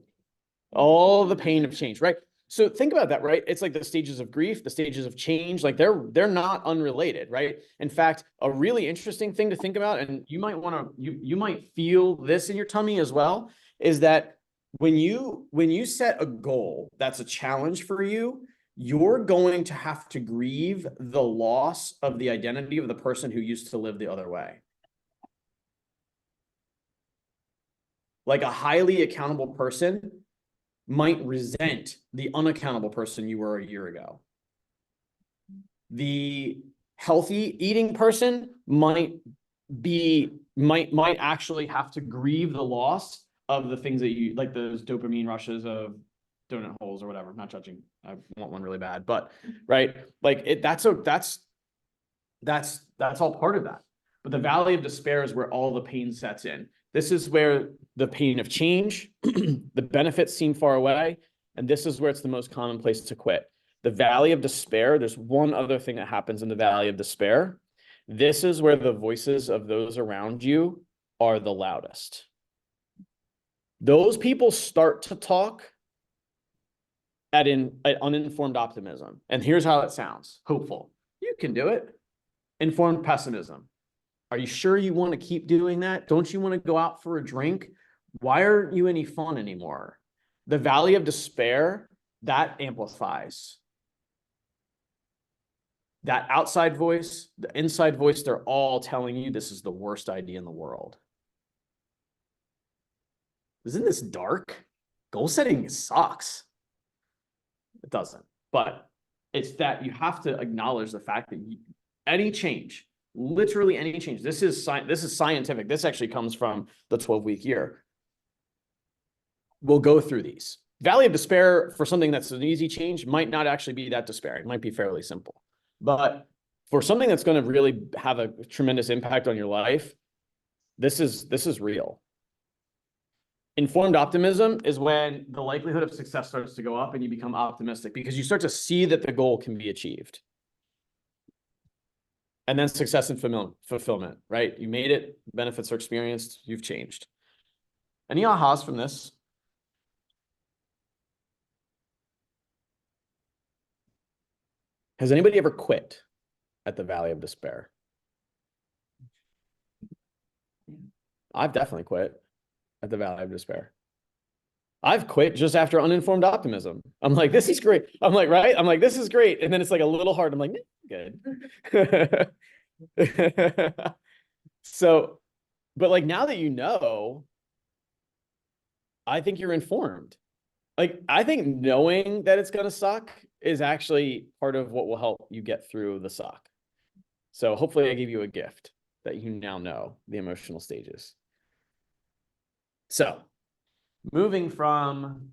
of the pain of change, right? So think about that, right? It's like the stages of grief, the stages of change, like they're not unrelated, right? In fact, a really interesting thing to think about, and you might want to, you might feel this in your tummy as well, is that when you set a goal that's a challenge for you, you're going to have to grieve the loss of the identity of the person who used to live the other way. Like a highly accountable person might resent the unaccountable person you were a year ago. The healthy eating person might actually have to grieve the loss of the things that you like, those dopamine rushes of donut holes or whatever. I'm not judging. I want one really bad, but right, like that's all part of that. But the valley of despair is where all the pain sets in. This is where the pain of change, the benefits seem far away, and this is where it's the most common place to quit. The valley of despair, there's one other thing that happens in the valley of despair. This is where the voices of those around you are the loudest. Those people start to talk at uninformed optimism. And here's how it sounds. Hopeful. You can do it. Informed pessimism. Are you sure you want to keep doing that? Don't you want to go out for a drink? Why aren't you any fun anymore? The valley of despair, that amplifies. That outside voice, the inside voice, they're all telling you this is the worst idea in the world. Isn't this dark? Goal setting sucks. It doesn't. But it's that you have to acknowledge the fact that any change, literally any change. This is scientific. This actually comes from the 12-week year. We'll go through these. Valley of despair for something that's an easy change might not actually be that despairing. It might be fairly simple. But for something that's going to really have a tremendous impact on your life, this is real. Informed optimism is when the likelihood of success starts to go up and you become optimistic because you start to see that the goal can be achieved. And then success and fulfillment, right? You made it, benefits are experienced, you've changed. Any ahas from this? Has anybody ever quit at the valley of despair? I've definitely quit at the valley of despair. I've quit just after uninformed optimism. I'm like, this is great. I'm like, right? I'm like, this is great. And then it's like a little hard. I'm like, good. So, but like now that you know, I think you're informed. Like, I think knowing that it's going to suck is actually part of what will help you get through the suck. So hopefully I give you a gift that you now know the emotional stages. So moving from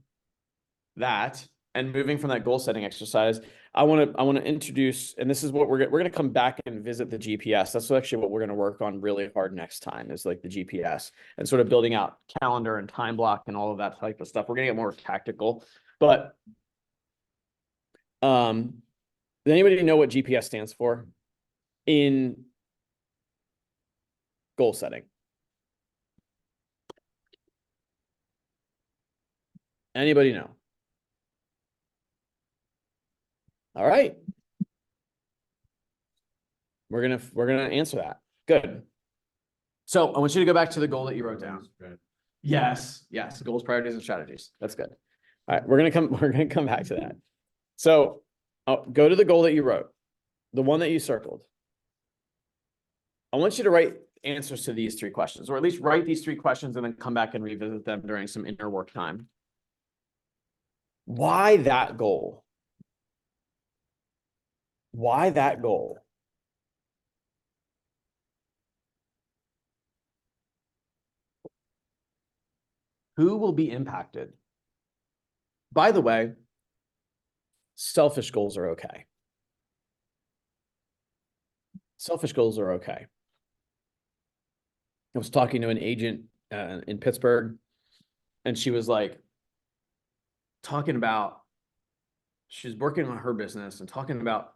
that and moving from that goal setting exercise, I want to introduce, and this is what we're going to come back and visit the GPS. That's actually what we're going to work on really hard next time, is like the GPS and sort of building out calendar and time block and all of that type of stuff. We're going to get more tactical, but does anybody know what GPS stands for in goal setting? Anybody know? All right. We're gonna answer that. Good. So I want you to go back to the goal that you wrote down. Yes, goals, priorities, and strategies. That's good. All right, we're gonna come back to that. So go to the goal that you wrote, the one that you circled. I want you to write answers to these 3 questions, or at least write these 3 questions and then come back and revisit them during some inner work time. Why that goal? Why that goal? Who will be impacted? By the way, selfish goals are okay. Selfish goals are okay. I was talking to an agent in Pittsburgh, and she was like talking about, she was working on her business and talking about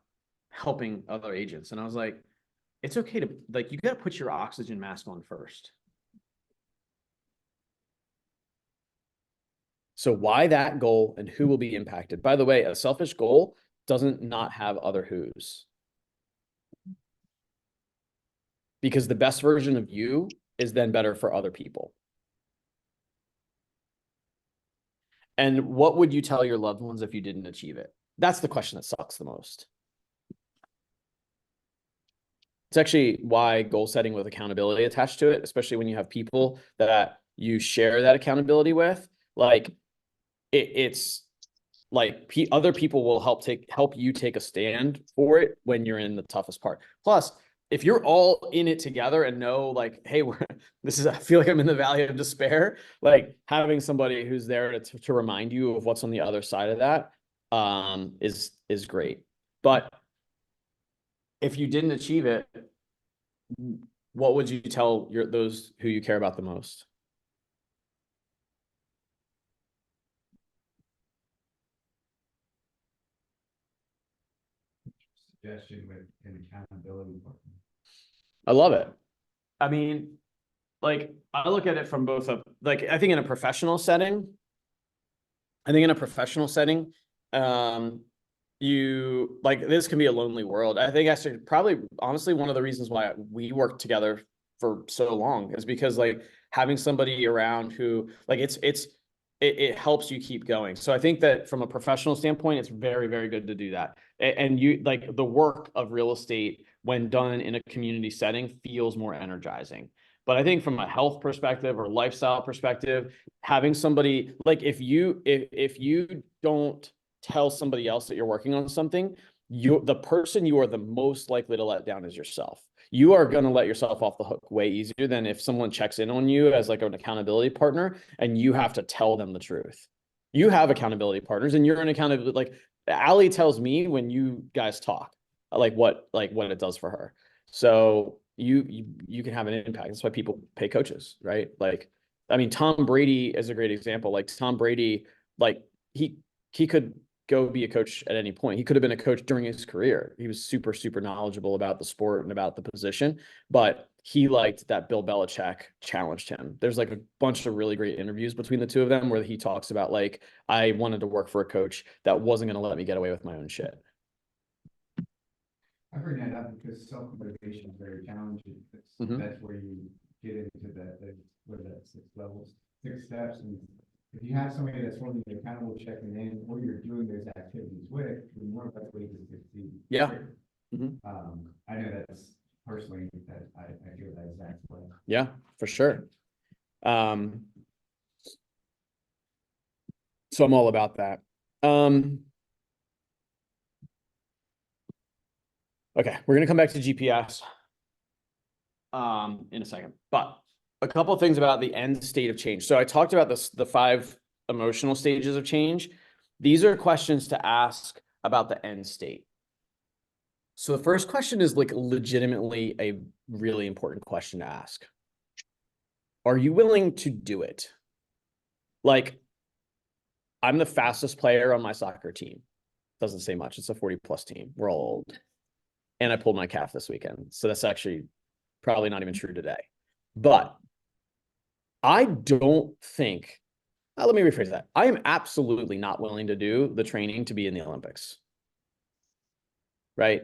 helping other agents. And I was like, it's okay to, like, you got to put your oxygen mask on first. So why that goal and who will be impacted? By the way, a selfish goal doesn't not have other who's. Because the best version of you is then better for other people. And what would you tell your loved ones if you didn't achieve it? That's the question that sucks the most. It's actually why goal setting with accountability attached to it, especially when you have people that you share that accountability with, like it's like other people will help you take a stand for it when you're in the toughest part. Plus, if you're all in it together and know, like, hey, I feel like I'm in the valley of despair, like having somebody who's there to remind you of what's on the other side of that is great. But if you didn't achieve it, what would you tell those who you care about the most? Suggestion with an accountability partner. I love it. I mean, like, I look at it from both I think in a professional setting, you like, this can be a lonely world. I think actually probably honestly one of the reasons why we work together for so long is because like having somebody around who like it helps you keep going. So I think that from a professional standpoint, it's very, very good to do that. And you like the work of real estate when done in a community setting feels more energizing. But I think from a health perspective or lifestyle perspective, having somebody like if you don't tell somebody else that you're working on something, the person you are the most likely to let down is yourself. You are going to let yourself off the hook way easier than if someone checks in on you as like an accountability partner and you have to tell them the truth. You have accountability partners and you're an accountability, like Allie tells me when you guys talk, like what it does for her. So you can have an impact. That's why people pay coaches, right? Like, I mean, Tom Brady is a great example. Like Tom Brady, like he could go be a coach at any point. He could have been a coach during his career. He was super, super knowledgeable about the sport and about the position, but he liked that Bill Belichick challenged him. There's like a bunch of really great interviews between the two of them where he talks about like, I wanted to work for a coach that wasn't going to let me get away with my own shit. I bring that up because self-motivation is very challenging. That's where you get into that 6 levels, 6 steps. And if you have somebody that's holding you accountable, checking in, or you're doing those activities with, you're more likely to succeed. Yeah. I know that's personally that I feel that exact way. Yeah, for sure. So I'm all about that. Okay, we're gonna come back to GPS. In a second, but a couple of things about the end state of change. So I talked about this, the 5 emotional stages of change. These are questions to ask about the end state. So the first question is like legitimately a really important question to ask. Are you willing to do it? Like, I'm the fastest player on my soccer team. Doesn't say much. It's a 40+ team. We're all old. And I pulled my calf this weekend. So that's actually probably not even true today. But I don't think, let me rephrase that. I am absolutely not willing to do the training to be in the Olympics. Right?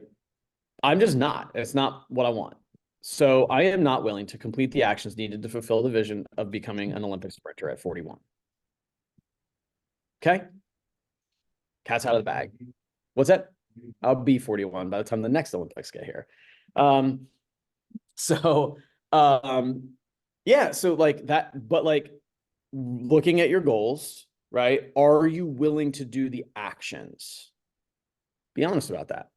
I'm just not. It's not what I want. So I am not willing to complete the actions needed to fulfill the vision of becoming an Olympic sprinter at 41. Okay? Cat's out of the bag. What's that? I'll be 41 by the time the next Olympics get here. Yeah, so like that, but like looking at your goals, right? Are you willing to do the actions? Be honest about that.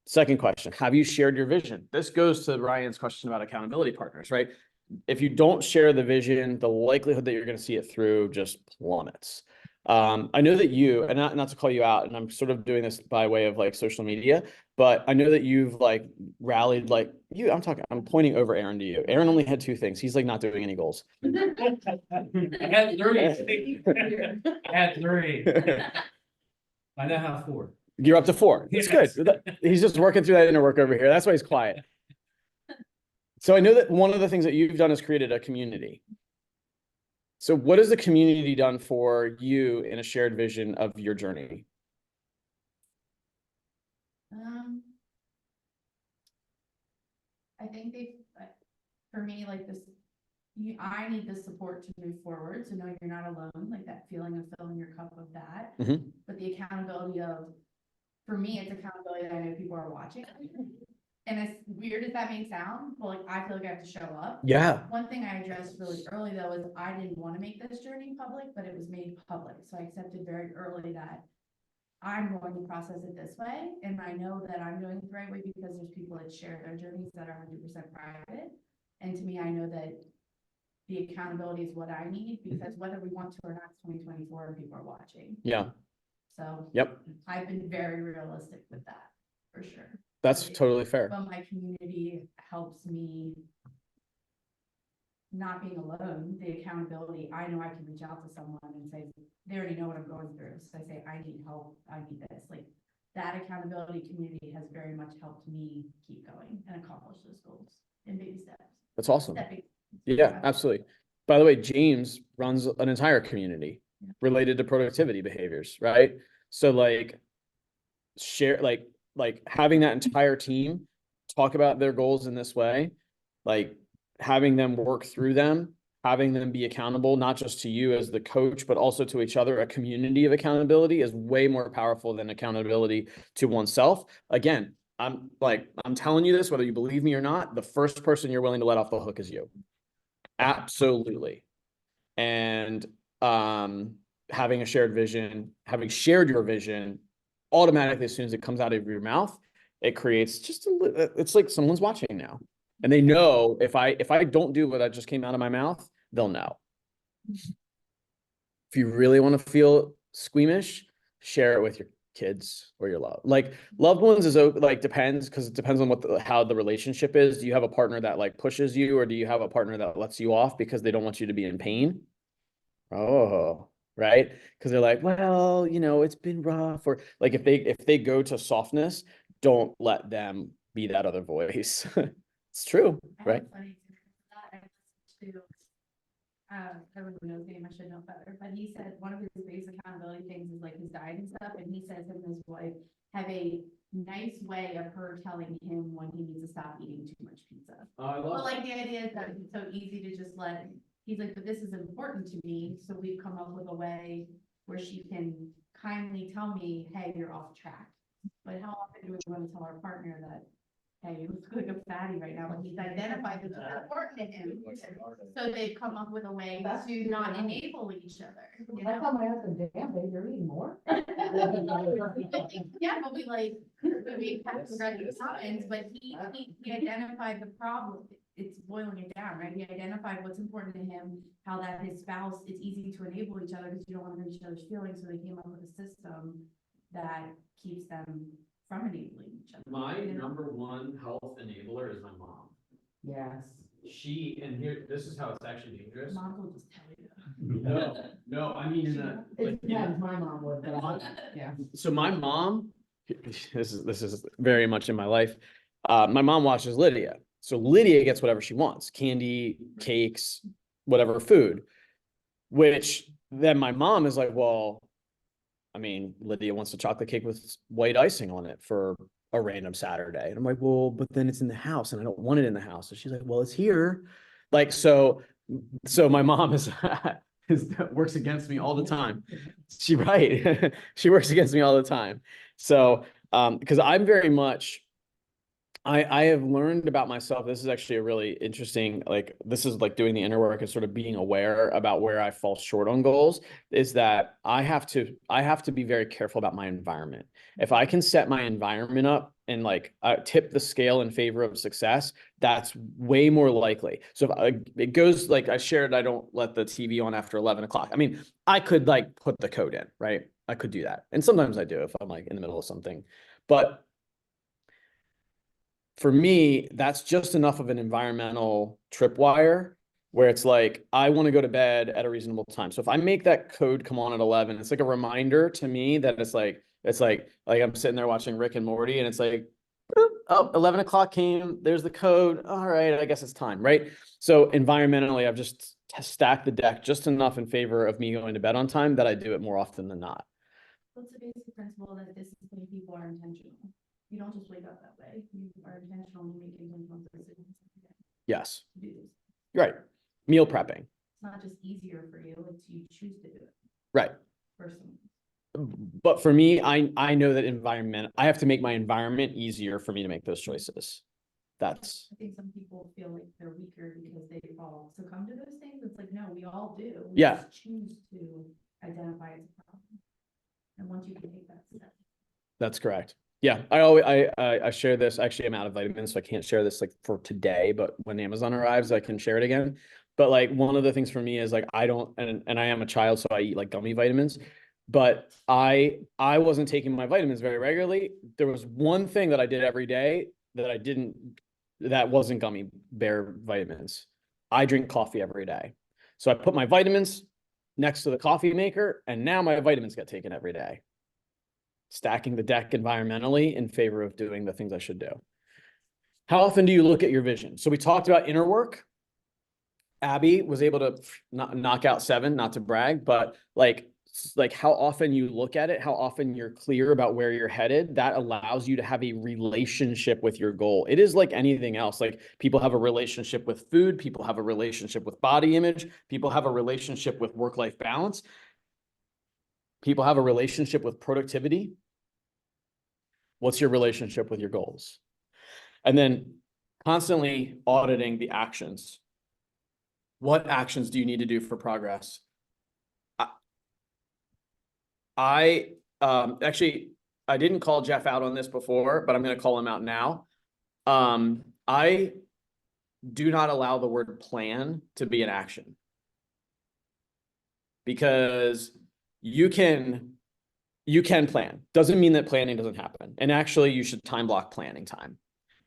Second question, have you shared your vision? This goes to Ryan's question about accountability partners, right? If you don't share the vision, the likelihood that you're going to see it through just plummets. I know that you, and not to call you out, and I'm sort of doing this by way of like social media, but I know that you've like rallied like you, I'm pointing over Aaron to you. Aaron only had 2 things. He's like not doing any goals. I had 3. I had 3. I now have 4. You're up to 4. That's good. He's just working through that inner work over here. That's why he's quiet. So I know that one of the things that you've done is created a community. So what has the community done for you in a shared vision of your journey? I think for me, like this, I need the support to move forward, to know you're not alone, like that feeling of filling your cup of that. But the accountability of, for me, it's accountability that I know people are watching. And as weird as that may sound, but like I feel like I have to show up. Yeah. One thing I addressed really early though is I didn't want to make this journey public, but it was made public. So I accepted very early that I'm going to process it this way. And I know that I'm doing it the right way because there's people that share their journeys that are 100% private. And to me, I know that the accountability is what I need because whether we want to or not, it's 2024 and people are watching. Yeah. So yep. I've been very realistic with that for sure. That's totally fair. But my community helps me not being alone, the accountability. I know I can reach out to someone and say, they already know what I'm going through. So I say, I need help. I need this. Like that accountability community has very much helped me keep going and accomplish those goals in baby steps. That's awesome. Yeah, absolutely. By the way, James runs an entire community related to productivity behaviors, right? So like share, like having that entire team talk about their goals in this way, like having them work through them, having them be accountable, not just to you as the coach, but also to each other. A community of accountability is way more powerful than accountability to oneself. Again, I'm telling you this, whether you believe me or not, the first person you're willing to let off the hook is you. Absolutely. And having a shared vision, having shared your vision, automatically as soon as it comes out of your mouth, it creates just it's like someone's watching now. And they know if I don't do what I just came out of my mouth, they'll know. If you really want to feel squeamish, share it with your kids or your loved ones is like depends, because it depends on how the relationship is. Do you have a partner that like pushes you, or do you have a partner that lets you off because they don't want you to be in pain? Oh, right. Because they're like, well, it's been rough, or like if they go to softness, don't let them be that other voice. It's true, right? Everyone knows him, I should know better, but he said one of his biggest accountability things is like his diet and stuff, and he says him and his wife have a nice way of her telling him when he needs to stop eating too much pizza. Well, like the idea is that it's so easy to just he's like, but this is important to me, so we've come up with a way where she can kindly tell me, hey, you're off track. But how often do we want to tell our partner that, hey, you look like a fatty right now, but he's identified identified that it's important to him. So they've come up with a way to not enable each other. You I know? tell my husband, damn, babe, you're eating more. Yeah, but we have progressive signs, but he identified the problem. It's boiling it down, right? He identified what's important to him, how that his spouse, it's easy to enable each other because you don't want to hurt each other's feelings, so they came up with a system that keeps them from enabling each other. My you know? number one health enabler is my mom. Yes. And here, this is how it's actually dangerous. Moms will just tell you. No, I mean, It depends, my mom would, but yeah. so my mom, this is very much in my life. My mom watches Lydia. So Lydia gets whatever she wants, candy, cakes, whatever food, which then my mom is like, well, I mean, Lydia wants a chocolate cake with white icing on it for a random Saturday. And I'm like, well, but then it's in the house and I don't want it in the house. And she's like, well, it's here. Like, so my mom is works against me all the time. She works against me all the time. So, because I'm very much, I have learned about myself. This is actually a really interesting, like, this is like doing the inner work and sort of being aware about where I fall short on goals, is that I have to be very careful about my environment. If I can set my environment up and like tip the scale in favor of success, that's way more likely. So if it goes, like I shared, I don't let the TV on after 11 o'clock. I mean, I could like put the code in, right? I could do that. And sometimes I do if I'm like in the middle of something, but for me, that's just enough of an environmental tripwire where it's like, I want to go to bed at a reasonable time. So if I make that code come on at 11, it's like a reminder to me that it's like I'm sitting there watching Rick and Morty and it's like, oh, 11 o'clock came, there's the code. All right, I guess it's time, right? So environmentally, I've just stacked the deck just enough in favor of me going to bed on time that I do it more often than not. What's the basic principle that disciplined people are intentional? You don't just wake up that way. You are intentional and you make intentional decisions. Yes. To do this. Right. Meal prepping. It's not just easier for you, it's you choose to do it. Right. Personally. But for me, I know that I have to make my environment easier for me to make those choices. I think some people feel like they're weaker because they all succumb to those things. It's like, no, we all do. We Yeah. just choose to identify as a problem. And once you can take that step. That's correct. Yeah, I share this. Actually, I'm out of vitamins, so I can't share this like for today, but when Amazon arrives, I can share it again. But like one of the things for me is like I don't, and I am a child, so I eat like gummy vitamins, but I wasn't taking my vitamins very regularly. There was one thing that I did every day that wasn't gummy bear vitamins. I drink coffee every day. So I put my vitamins next to the coffee maker, and now my vitamins get taken every day. Stacking the deck environmentally in favor of doing the things I should do. How often do you look at your vision? So we talked about inner work. Abby was able to knock out 7, not to brag, but like how often you look at it, how often you're clear about where you're headed, that allows you to have a relationship with your goal. It is like anything else. Like people have a relationship with food, people have a relationship with body image, people have a relationship with work-life balance. People have a relationship with productivity. What's your relationship with your goals? And then constantly auditing the actions. What actions do you need to do for progress? Actually, I didn't call Jeff out on this before, but I'm going to call him out now. I do not allow the word plan to be an action. Because you can plan. Doesn't mean that planning doesn't happen. And actually, you should time block planning time.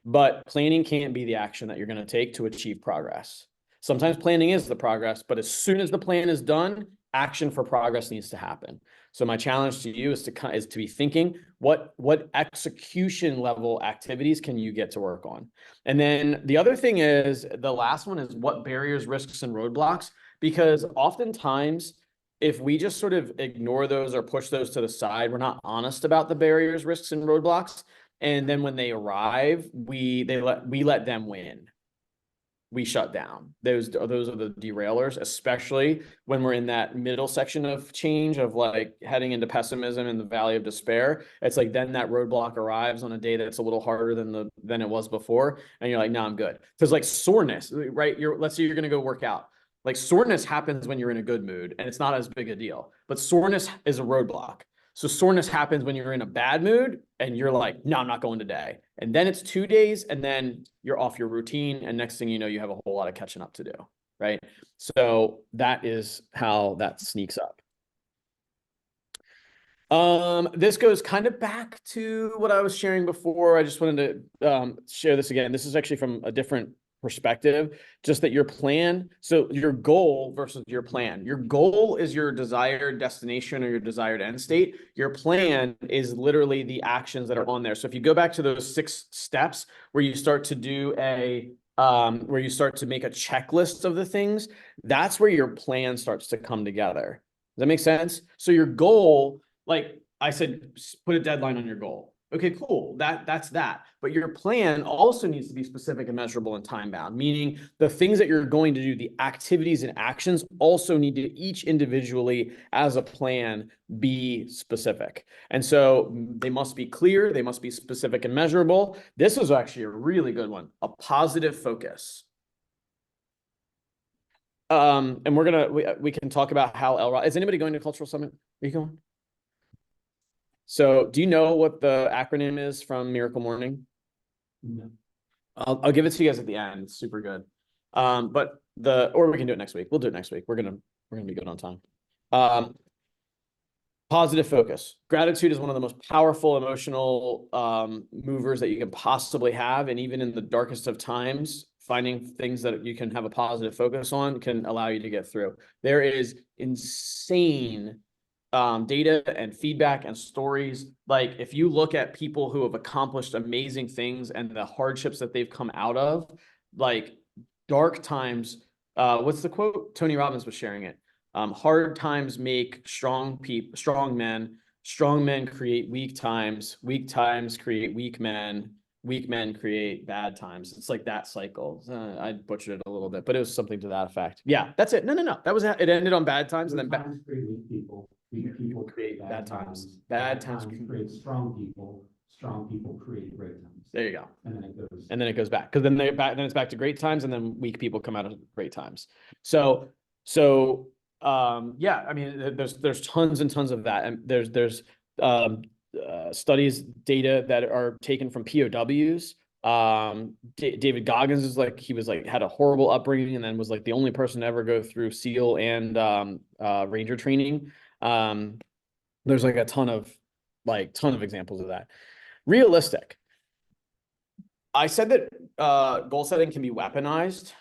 But planning can't be the action that you're going to take to achieve progress. Sometimes planning is the progress, but as soon as the plan is done, action for progress needs to happen. So my challenge to you is to be thinking, what execution level activities can you get to work on? And then the other thing is, the last one is what barriers, risks, and roadblocks, because oftentimes, if we just sort of ignore those or push those to the side, we're not honest about the barriers, risks, and roadblocks. And then when they arrive, we let them win. we shut down. Those are the derailers, especially when we're in that middle section of change of like heading into pessimism and the valley of despair. It's like then that roadblock arrives on a day that's a little harder than it was before, and you're like, no, I'm good. Because like soreness, right? Let's say you're gonna go work out. Like soreness happens when you're in a good mood, and it's not as big a deal. But soreness is a roadblock. So soreness happens when you're in a bad mood and you're like, no, I'm not going today. And then it's 2 days and then you're off your routine. And next thing you know, you have a whole lot of catching up to do, right? So that is how that sneaks up. This goes kind of back to what I was sharing before. I just wanted to share this again. This is actually from a different perspective, just that your plan, so your goal versus your plan. Your goal is your desired destination or your desired end state. Your plan is literally the actions that are on there. So if you go back to those 6 steps where you start to do where you start to make a checklist of the things, that's where your plan starts to come together. Does that make sense? So your goal, like I said, put a deadline on your goal. Okay, cool. That's that. But your plan also needs to be specific and measurable and time bound, meaning the things that you're going to do, the activities and actions also need to each individually as a plan be specific. And so they must be clear. They must be specific and measurable. This is actually a really good one, a positive focus. And we can talk about how LROD, is anybody going to Cultural Summit? Are you going? So do you know what the acronym is from Miracle Morning? No. I'll give it to you guys at the end. It's super good. Or we can do it next week. We'll do it next week. We're gonna be good on time. Positive focus. Gratitude is one of the most powerful emotional movers that you can possibly have. And even in the darkest of times, finding things that you can have a positive focus on can allow you to get through. There is insane data and feedback and stories. Like if you look at people who have accomplished amazing things and the hardships that they've come out of, like dark times, what's the quote? Tony Robbins was sharing it. Hard times make strong men create weak times create weak men create bad times. It's like that cycle. I butchered it a little bit, but it was something to that effect. Yeah, that's it. No. That was it. Ended on bad times and then bad people. Weak people create bad times. Bad times create strong people. Strong people create great times. There you go. And then it goes back because then it's back to great times, and then weak people come out of great times. So yeah, I mean, there's tons and tons of that, and there's studies, data that are taken from POWs. David Goggins is like, he was like, had a horrible upbringing and then was like the only person to ever go through SEAL and Ranger training. There's like a ton of examples of that. Realistic. I said that goal setting can be weaponized.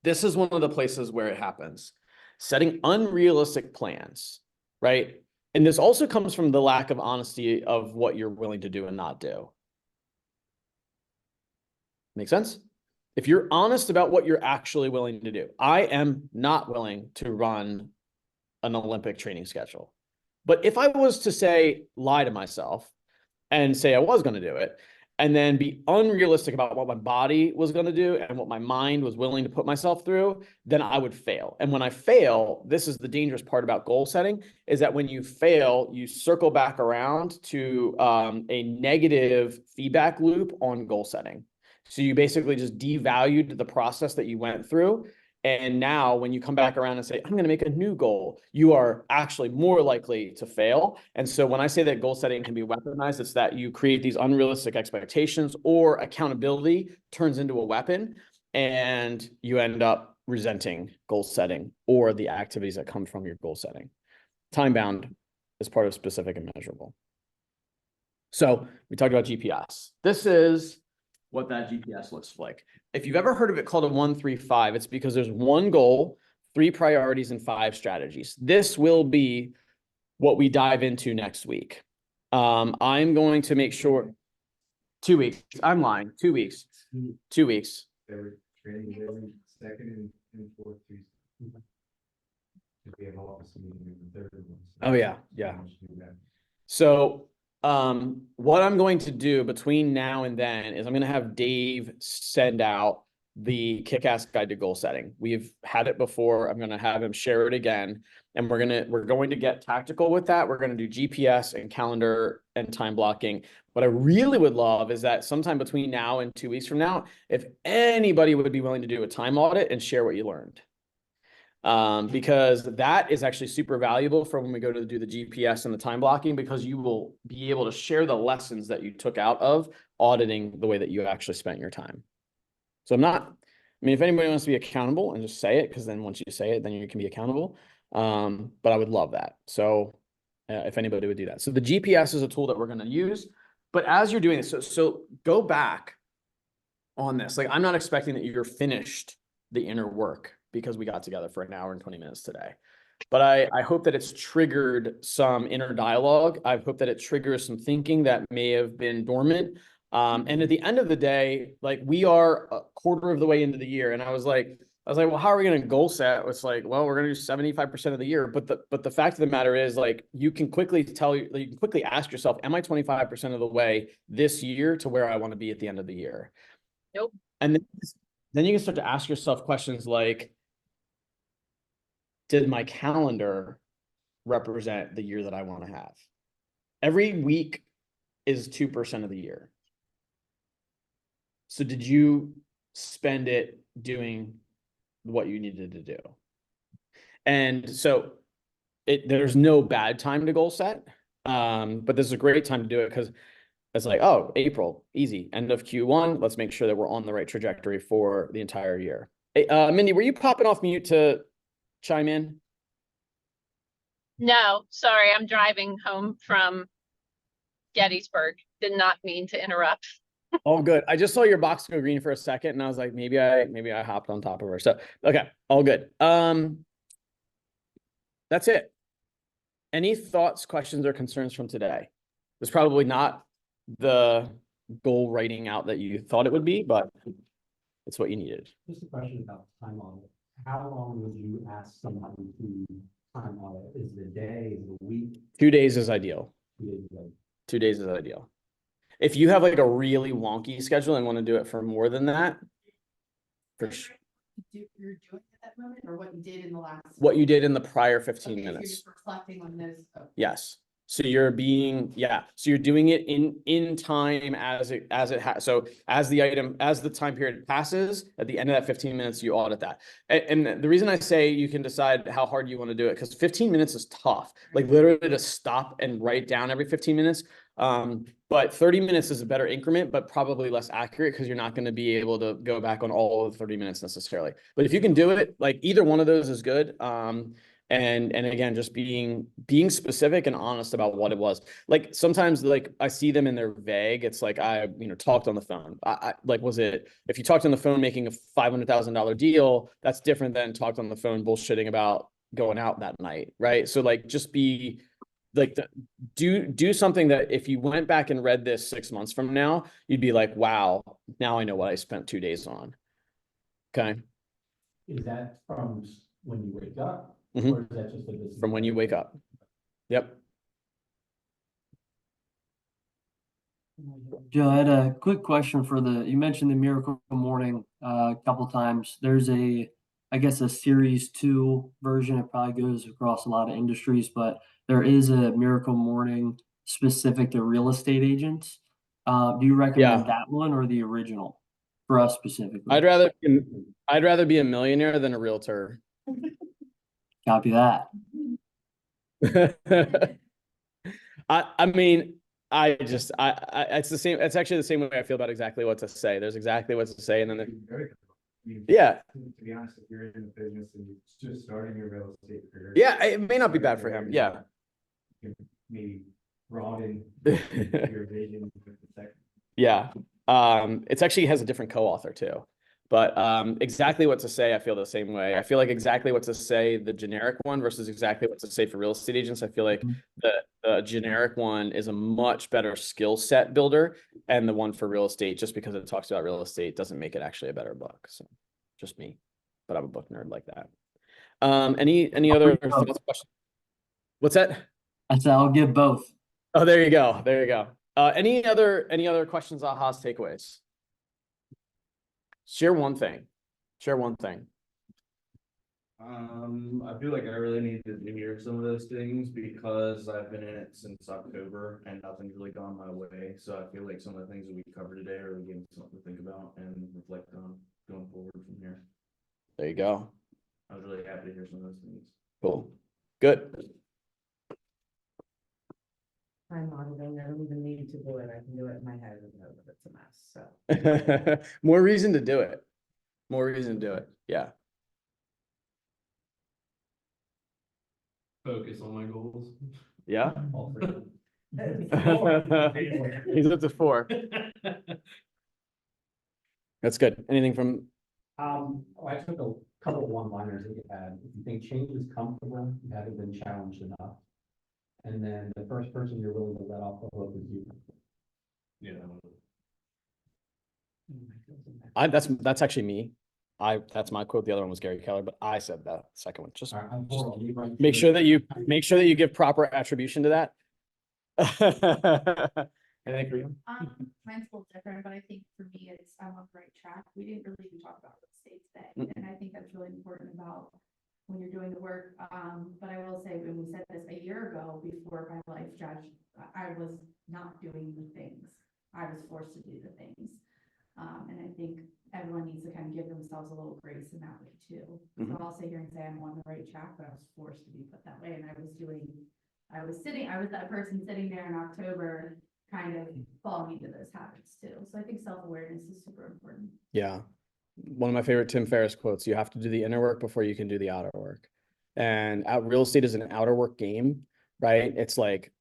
This is one of the places where it happens. Setting unrealistic plans, right? And this also comes from the lack of honesty of what you're willing to do and not do. Make sense? If you're honest about what you're actually willing to do, I am not willing to run an Olympic training schedule. But if I was to say, lie to myself and say I was going to do it, and then be unrealistic about what my body was going to do and what my mind was willing to put myself through, then I would fail. And when I fail, this is the dangerous part about goal setting, is that when you fail, you circle back around to a negative feedback loop on goal setting. So you basically just devalued the process that you went through. And now when you come back around and say, I'm going to make a new goal, you are actually more likely to fail. And so when I say that goal setting can be weaponized, it's that you create these unrealistic expectations, or accountability turns into a weapon and you end up resenting goal setting or the activities that come from your goal setting. Time bound is part of specific and measurable. So we talked about GPS. This is what that GPS looks like. If you've ever heard of it called a 1-3-5, it's because there's one goal, 3 priorities, and 5 strategies. This will be what we dive into next week. I'm going to make sure 2 weeks. I'm lying. 2 weeks. 2 weeks. They're training every second and fourth Tuesday. We have office meeting in the third one. Oh yeah. So what I'm going to do between now and then is I'm going to have Dave send out the Kick-Ass Guide to Goal Setting. We've had it before. I'm going to have him share it again. And we're going to get tactical with that. We're going to do GPS and calendar and time blocking. What I really would love is that sometime between now and 2 weeks from now, if anybody would be willing to do a time audit and share what you learned. Because that is actually super valuable for when we go to do the GPS and the time blocking, because you will be able to share the lessons that you took out of auditing the way that you actually spent your time. So I mean, if anybody wants to be accountable and just say it, because then once you say it, then you can be accountable. But I would love that. So if anybody would do that. So the GPS is a tool that we're going to use, but as you're doing this, so go back on this. Like, I'm not expecting that you're finished the inner work because we got together for an hour and 20 minutes today. But I hope that it's triggered some inner dialogue. I hope that it triggers some thinking that may have been dormant. And at the end of the day, like, we are a quarter of the way into the year. And I was like, well, how are we going to goal set? It's like, well, we're going to do 75% of the year. But the fact of the matter is, like, you can quickly ask yourself, am I 25% of the way this year to where I want to be at the end of the year? Nope. And then you can start to ask yourself questions like, did my calendar represent the year that I want to have? Every week is 2% of the year. So did you spend it doing what you needed to do? And so there's no bad time to goal set. But this is a great time to do it because it's like, oh, April, easy. End of Q1. Let's make sure that we're on the right trajectory for the entire year. Hey, Mindy, were you popping off mute to chime in? No, sorry, I'm driving home from Gettysburg. Did not mean to interrupt. All good. I just saw your box go green for a second, and I was like, maybe I hopped on top of her. So okay, all good. That's it. Any thoughts, questions, or concerns from today? It's probably not the goal writing out that you thought it would be, but it's what you needed. Just a question about time audit. How long would you ask somebody to time audit? Is it a day, is it a week? 2 days is ideal. 2 days a day? 2 days is ideal. If you have like a really wonky schedule and want to do it for more than that, for sure. You're doing at that moment, or what you did in the last? What you did in the prior 15 Okay, so you're minutes. just reflecting on those. Okay. Yes. So you're so you're doing it in time as it has. So as the time period passes, at the end of that 15 minutes, you audit that. And the reason I say you can decide how hard you want to do it, because 15 minutes is tough, like literally to stop and write down every 15 minutes. But 30 minutes is a better increment, but probably less accurate because you're not going to be able to go back on all of the 30 minutes necessarily. But if you can do it, like either one of those is good. And again, just being specific and honest about what it was. Like sometimes, like I see them and they're vague. It's like I talked on the phone. I like, was it, if you talked on the phone making a $500,000 deal, that's different than talked on the phone bullshitting about going out that night, right? So like, just be like, do something that if you went back and read this 6 months from now, you'd be like, wow, now I know what I spent 2 days on. Okay. Is that from when you wake up? Mhm. Or is that just a business? From when you wake up. Yep. Joe, I had a quick question for you mentioned the Miracle Morning a couple times. There's I guess a series 2 version. It probably goes across a lot of industries, but there is a Miracle Morning specific to real estate agents. Do you recommend that one or the original for us specifically? I'd rather be a millionaire than a realtor. Copy that. I mean, it's the same. It's actually the same way I feel about exactly what to say. There's exactly what to say. And then yeah. To be honest, if you're in the business and you're just starting your real estate career. Yeah, it may not be bad for him. Yeah. Maybe broaden your vision. Yeah. It's actually has a different co-author too. But exactly what to say, I feel the same way. I feel like exactly what to say, the generic one versus exactly what to say for real estate agents. I feel like the generic one is a much better skill set builder, and the one for real estate, just because it talks about real estate, doesn't make it actually a better book. So just me, but I'm a book nerd like that. Any other thoughts, questions? What's that? I said I'll give both. Oh, there you go. There you go. Any other questions, ahas, takeaways? Share one thing. Share one thing. I feel like I really need to hear some of those things because I've been in it since October and nothing's really gone my way. So I feel like some of the things that we covered today are really giving me something to think about and reflect on going forward from here. There you go. I was really happy to hear some of those things. Cool. Good. I'm auditing, I don't even need to do it, I can do it in my head and know that it's a mess, so. More reason to do it. More reason to do it. Yeah. Focus on my goals. Yeah. All three. He's up to 4. That's good. Anything from, I took a couple of one-liners that you had. If you think change is comfortable, you haven't been challenged enough. And then the first person you're willing to let off the hook is you. Yeah. that's actually me. That's my quote. The other one was Gary Keller, but I said that second one. Just All right, I'm for it. You write make sure that you give proper attribution to that. Anything for you? Mine's a little different, but I think for me, it's, I'm on the right track. We didn't really even talk about real estate today, and I think that's really important about when you're doing the work. But I will say, when we said this a year ago, before my life judge, I was not doing the things. I was forced to do the things. And I think everyone needs to kind of give themselves a little grace in that way too. So I'll sit here and say I'm on the right track, but I was forced to be put that way. And I was that person sitting there in October, kind of falling into those habits too. So I think self-awareness is super important. Yeah. One of my favorite Tim Ferriss quotes, you have to do the inner work before you can do the outer work. And real estate is an outer work game, right? It's like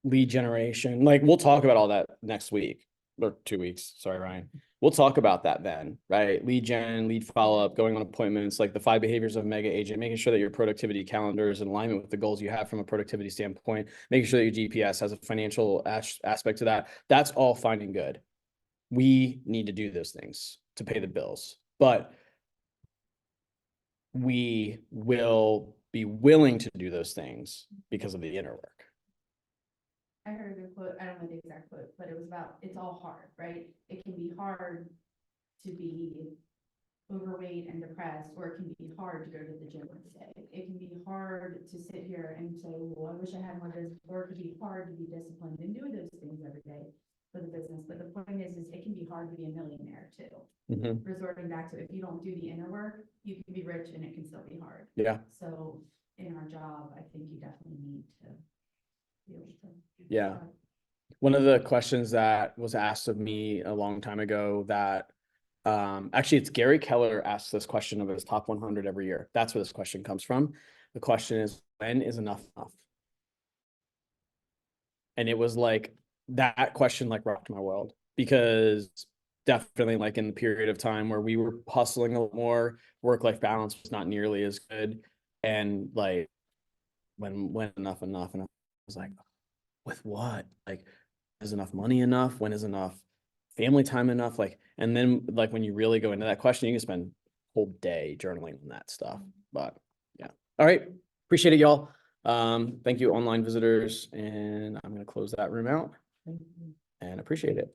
lead generation. Like we'll talk about all that next week or 2 weeks. Sorry, Ryan. We'll talk about that then, right? Lead gen, lead follow-up, going on appointments, like the 5 behaviors of a mega agent, making sure that your productivity calendar is in alignment with the goals you have from a productivity standpoint, making sure that your GPS has a financial aspect to that. That's all fine and good. We need to do those things to pay the bills, but we will be willing to do those things because of the inner work. I heard a good quote, I don't know the exact quote, but it was about, it's all hard, right? It can be hard to be overweight and depressed, or it can be hard to go to the gym every day. It can be hard to sit here and say, well, I wish I had more business, or it could be hard to be disciplined and do those things every day for the business. But the point is it can be hard to be a millionaire too. Resorting back to, if you don't do the inner work, you can be rich and it can still be hard. Yeah. So in our job, I think you definitely need to be able to. Yeah. One of the questions that was asked of me a long time ago that actually it's Gary Keller asks this question of his top 100 every year. That's where this question comes from. The question is, when is enough enough? And it was like, that question like rocked my world, because definitely like in the period of time where we were hustling a lot more, work-life balance was not nearly as good. And like, when enough, and I was like, with what? Like, is enough money enough? When is enough family time enough? Like, and then like when you really go into that question, you can spend a whole day journaling on that stuff. But yeah. All right. Appreciate it, y'all. Thank you, online visitors. And I'm going to close that room out and appreciate it.